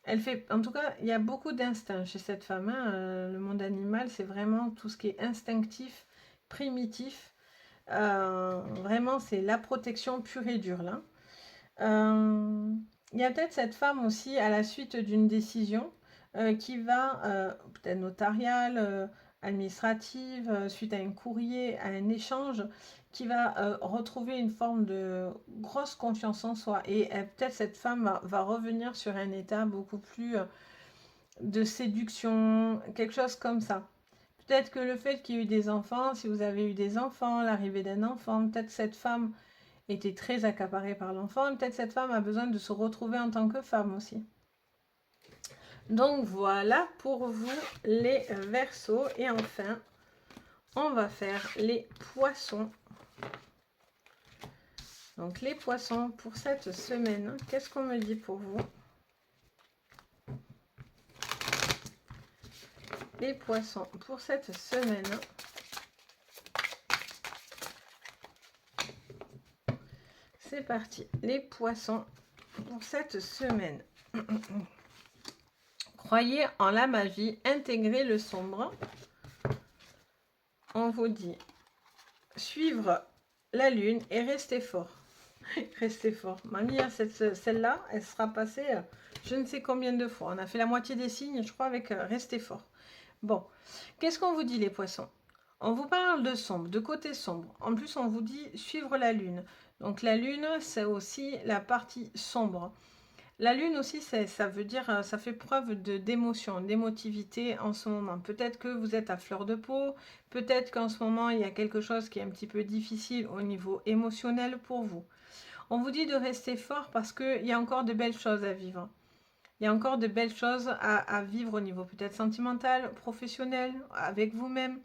[SPEAKER 1] Elle fait, en tout cas, il y a beaucoup d'instinct chez cette femme. Hein. Le monde animal, c'est vraiment tout ce qui est instinctif, primitif. Vraiment, c'est la protection pure et dure là. Il y a peut-être cette femme aussi à la suite d'une décision qui va, peut-être notariale, administrative, suite à un courrier, à un échange, qui va retrouver une forme de grosse confiance en soi. Et peut-être cette femme va revenir sur un état beaucoup plus de séduction, quelque chose comme ça. Peut-être que le fait qu'il y ait eu des enfants, si vous avez eu des enfants, l'arrivée d'un enfant, peut-être cette femme était très accaparée par l'enfant, peut-être cette femme a besoin de se retrouver en tant que femme aussi. Donc voilà pour vous les Verseaux. Et enfin, on va faire les Poissons. Donc les Poissons pour cette semaine, qu'est-ce qu'on me dit pour vous? Les Poissons pour cette semaine. C'est parti. Les Poissons pour cette semaine. Croyez en la magie, intégrez le sombre. On vous dit suivre la lune et rester fort. Restez fort. Mamie, celle-là, elle sera passée je ne sais combien de fois. On a fait la moitié des signes, je crois, avec rester fort. Bon, qu'est-ce qu'on vous dit les Poissons? On vous parle de sombre, de côté sombre. En plus, on vous dit suivre la lune. Donc la lune, c'est aussi la partie sombre. La lune aussi, ça veut dire, ça fait preuve d'émotion, d'émotivité en ce moment. Peut-être que vous êtes à fleur de peau, peut-être qu'en ce moment, il y a quelque chose qui est un petit peu difficile au niveau émotionnel pour vous. On vous dit de rester fort parce qu'il y a encore de belles choses à vivre. Il y a encore de belles choses à vivre au niveau peut-être sentimental, professionnel, avec vous-même.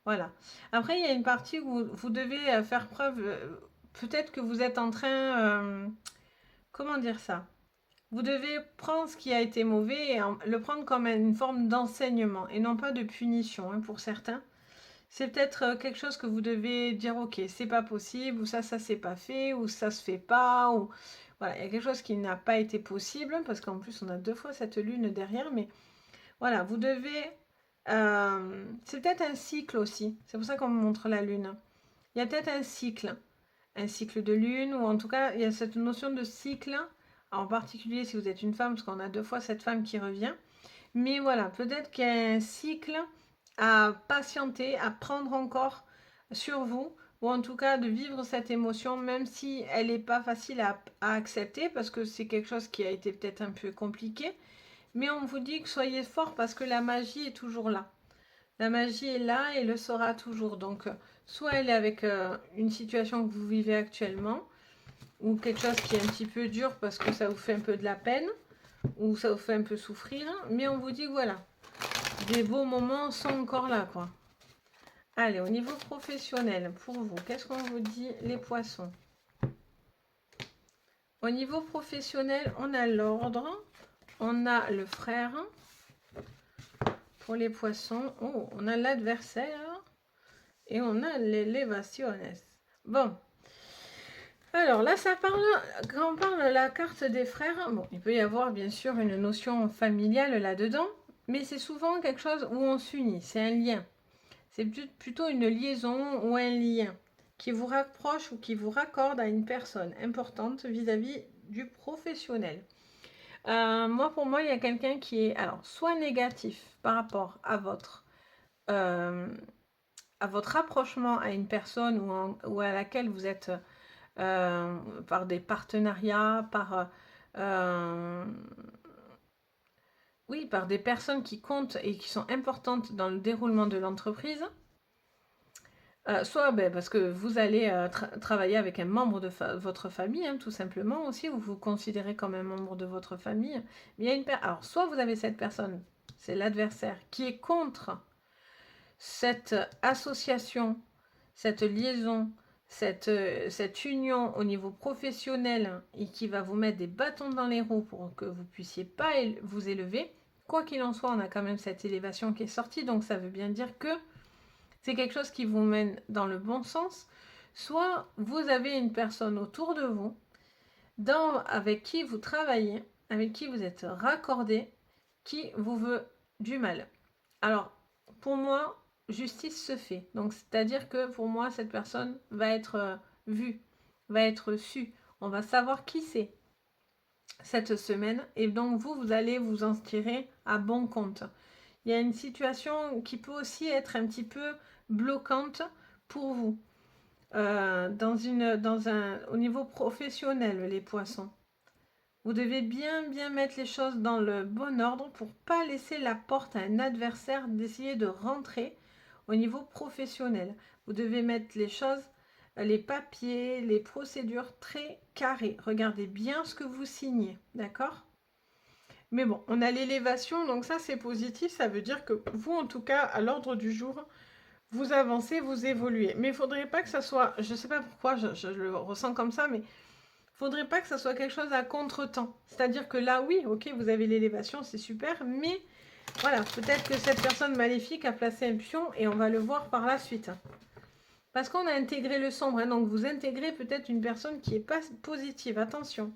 [SPEAKER 1] Voilà. Après, il y a une partie où vous devez faire preuve, peut-être que vous êtes en train, comment dire ça? Vous devez prendre ce qui a été mauvais et le prendre comme une forme d'enseignement et non pas de punition hein, pour certains. C'est peut-être quelque chose que vous devez dire, ok, c'est pas possible, ou ça c'est pas fait, ou ça se fait pas, ou voilà, il y a quelque chose qui n'a pas été possible, parce qu'en plus on a 2 fois cette lune derrière, mais voilà, vous devez, c'est peut-être un cycle aussi, c'est pour ça qu'on me montre la lune. Il y a peut-être un cycle de lune, ou en tout cas, il y a cette notion de cycle, en particulier si vous êtes une femme, parce qu'on a 2 fois cette femme qui revient, mais voilà, peut-être qu'il y a un cycle à patienter, à prendre encore sur vous, ou en tout cas de vivre cette émotion, même si elle n'est pas facile à accepter, parce que c'est quelque chose qui a été peut-être un peu compliqué, mais on vous dit que soyez fort parce que la magie est toujours là. La magie est là et le sera toujours. Donc, soit elle est avec une situation que vous vivez actuellement, ou quelque chose qui est un petit peu dur parce que ça vous fait un peu de la peine, ou ça vous fait un peu souffrir, mais on vous dit que voilà, des beaux moments sont encore là, quoi. Allez, au niveau professionnel, pour vous, qu'est-ce qu'on vous dit, les Poissons? Au niveau professionnel, on a l'ordre, on a le frère. Pour les Poissons, oh, on a l'adversaire et on a l'élévationnes. Bon, alors là, ça parle, quand on parle de la carte des frères, bon, il peut y avoir bien sûr une notion familiale là-dedans, mais c'est souvent quelque chose où on s'unit, c'est un lien. C'est plutôt une liaison ou un lien qui vous rapproche ou qui vous raccorde à une personne importante vis-à-vis du professionnel. Pour moi, il y a quelqu'un qui est alors soit négatif par rapport à votre rapprochement à une personne ou à laquelle vous êtes par des partenariats, oui, par des personnes qui comptent et qui sont importantes dans le déroulement de l'entreprise. Soit parce que vous allez travailler avec un membre de votre famille, hein, tout simplement aussi, ou vous considérez comme un membre de votre famille. Mais il y a alors, soit vous avez cette personne, c'est l'adversaire, qui est contre cette association, cette liaison, cette union au niveau professionnel et qui va vous mettre des bâtons dans les roues pour que vous ne puissiez pas vous élever. Quoi qu'il en soit, on a quand même cette élévation qui est sortie, donc ça veut bien dire que c'est quelque chose qui vous mène dans le bon sens. Soit vous avez une personne autour de vous, avec qui vous travaillez, avec qui vous êtes raccordé, qui vous veut du mal. Alors, pour moi, justice se fait. Donc, c'est-à-dire que pour moi, cette personne va être vue, va être su. On va savoir qui c'est cette semaine. Et donc, vous allez vous en tirer à bon compte. il y a une situation qui peut aussi être un petit peu bloquante pour vous. Au niveau professionnel, les poissons. Vous devez bien mettre les choses dans le bon ordre pour pas laisser la porte à un adversaire d'essayer de rentrer au niveau professionnel. Vous devez mettre les choses, les papiers, les procédures très carrées. Regardez bien ce que vous signez, d'accord? Mais bon, on a l'élévation, donc ça c'est positif, ça veut dire que vous, en tout cas, à l'ordre du jour, vous avancez, vous évoluez. Mais il ne faudrait pas que ça soit, je ne sais pas pourquoi je le ressens comme ça, mais il ne faudrait pas que ça soit quelque chose à contre-temps. C'est-à-dire que là, oui, ok, vous avez l'élévation, c'est super, mais voilà, peut-être que cette personne maléfique a placé un pion et on va le voir par la suite. Parce qu'on a intégré le sombre, hein, donc vous intégrez peut-être une personne qui n'est pas positive, attention.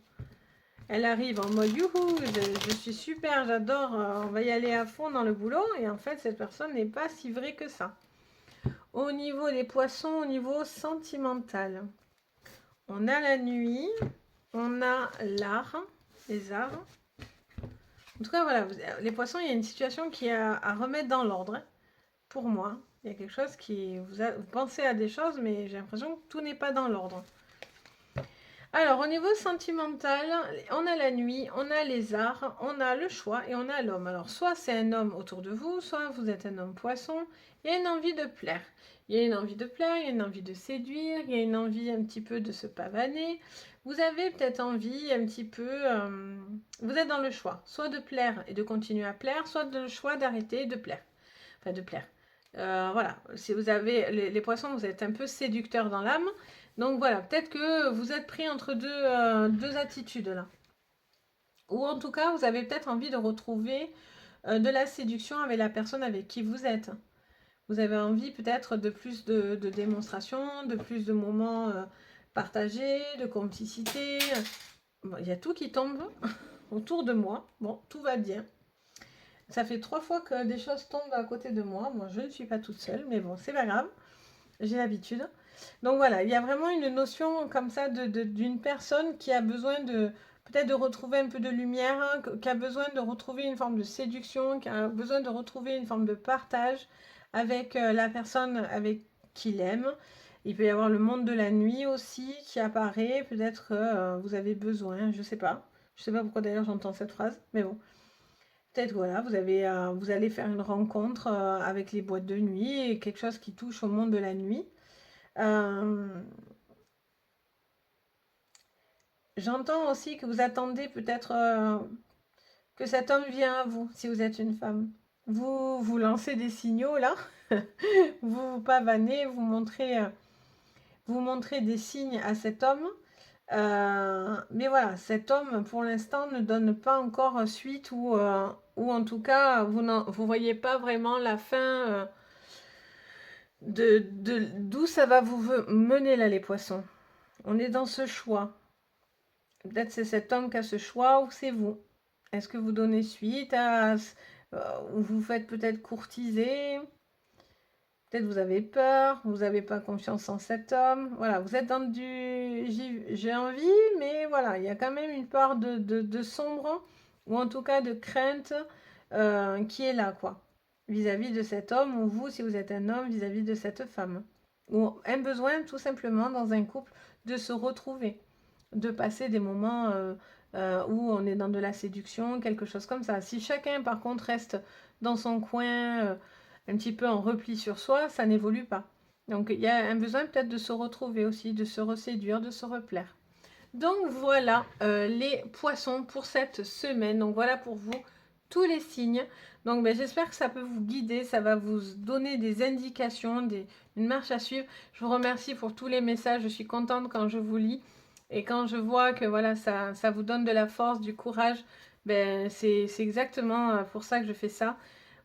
[SPEAKER 1] Elle arrive en mode youhou, je suis super, j'adore, on va y aller à fond dans le boulot. Et en fait, cette personne n'est pas si vraie que ça. Au niveau des poissons, au niveau sentimental, on a la nuit, on a l'art, les arts. En tout cas, voilà, les poissons, il y a une situation qui est à remettre dans l'ordre. Hein, pour moi, il y a quelque chose qui... Vous pensez à des choses, mais j'ai l'impression que tout n'est pas dans l'ordre. Alors, au niveau sentimental, on a la nuit, on a les arts, on a le choix et on a l'homme. Alors, soit c'est un homme autour de vous, soit vous êtes un homme poisson. Il y a une envie de plaire. Il y a une envie de plaire, il y a une envie de séduire, il y a une envie un petit peu de se pavaner. Vous avez peut-être envie un petit peu... vous êtes dans le choix, soit de plaire et de continuer à plaire, soit le choix d'arrêter de plaire. Enfin, de plaire. Voilà, si vous avez les poissons, vous êtes un peu séducteur dans l'âme. Donc voilà, peut-être que vous êtes pris entre deux attitudes là. Ou en tout cas, vous avez peut-être envie de retrouver de la séduction avec la personne avec qui vous êtes. Vous avez envie peut-être de plus de démonstrations, de plus de moments partagés, de complicité. Bon, il y a tout qui tombe autour de moi. Bon, tout va bien. Ça fait 3 fois que des choses tombent à côté de moi. Moi, je ne suis pas toute seule, mais bon, c'est pas grave. J'ai l'habitude. Donc voilà, il y a vraiment une notion comme ça d'une personne qui a besoin de peut-être de retrouver un peu de lumière, hein, qui a besoin de retrouver une forme de séduction, qui a besoin de retrouver une forme de partage avec la personne avec qui il aime. Il peut y avoir le monde de la nuit aussi qui apparaît. Peut-être que vous avez besoin, je sais pas. Je sais pas pourquoi d'ailleurs j'entends cette phrase, mais bon. Peut-être voilà, vous allez faire une rencontre avec les boîtes de nuit et quelque chose qui touche au monde de la nuit. Euh, J'entends aussi que vous attendez peut-être que cet homme vienne à vous, si vous êtes une femme. Vous lancez des signaux là, vous pavanez, vous montrez des signes à cet homme. Mais voilà, cet homme pour l'instant ne donne pas encore suite ou en tout cas vous ne voyez pas vraiment la fin d'où ça va vous mener là les poissons. On est dans ce choix. Peut-être c'est cet homme qui a ce choix ou c'est vous. Est-ce que vous donnez suite ou vous faites peut-être courtiser? Peut-être vous avez peur, vous n'avez pas confiance en cet homme. Voilà, vous êtes dans j'ai envie, mais voilà, il y a quand même une part de sombre, ou en tout cas de crainte qui est là, quoi. Vis-à-vis de cet homme, ou vous, si vous êtes un homme, vis-à-vis de cette femme. Ou un besoin, tout simplement, dans un couple, de se retrouver, de passer des moments où on est dans de la séduction, quelque chose comme ça. Si chacun, par contre, reste dans son coin un petit peu en repli sur soi, ça n'évolue pas. Donc il y a un besoin peut-être de se retrouver aussi, de se reséduire, de se replaire. Donc voilà les poissons pour cette semaine. Donc voilà pour vous tous les signes. Donc j'espère que ça peut vous guider, ça va vous donner des indications, une marche à suivre. Je vous remercie pour tous les messages, je suis contente quand je vous lis. Et quand je vois que voilà, ça vous donne de la force, du courage, c'est exactement pour ça que je fais ça.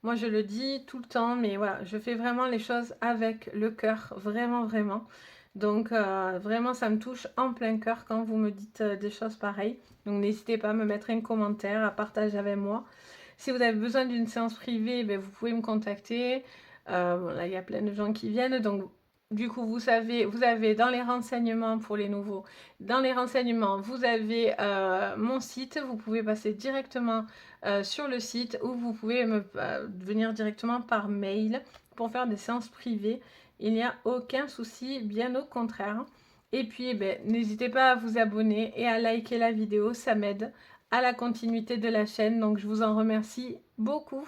[SPEAKER 1] Moi, je le dis tout le temps, mais voilà, je fais vraiment les choses avec le cœur, vraiment, vraiment. Donc, vraiment, ça me touche en plein cœur quand vous me dites des choses pareilles. Donc, n'hésitez pas à me mettre un commentaire, à partager avec moi. Si vous avez besoin d'une séance privée, vous pouvez me contacter. Bon, là, il y a plein de gens qui viennent, donc Du coup, vous savez, vous avez dans les renseignements pour les nouveaux, dans les renseignements, vous avez mon site. Vous pouvez passer directement sur le site ou vous pouvez venir directement par mail pour faire des séances privées. Il n'y a aucun souci, bien au contraire. Et puis, eh ben, n'hésitez pas à vous abonner et à liker la vidéo, ça m'aide à la continuité de la chaîne. Donc, je vous en remercie beaucoup.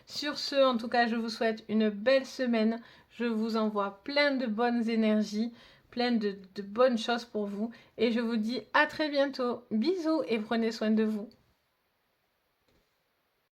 [SPEAKER 1] Sur ce, en tout cas, je vous souhaite une belle semaine. Je vous envoie plein de bonnes énergies, plein de bonnes choses pour vous. Et je vous dis à très bientôt. Bisous et prenez soin de vous.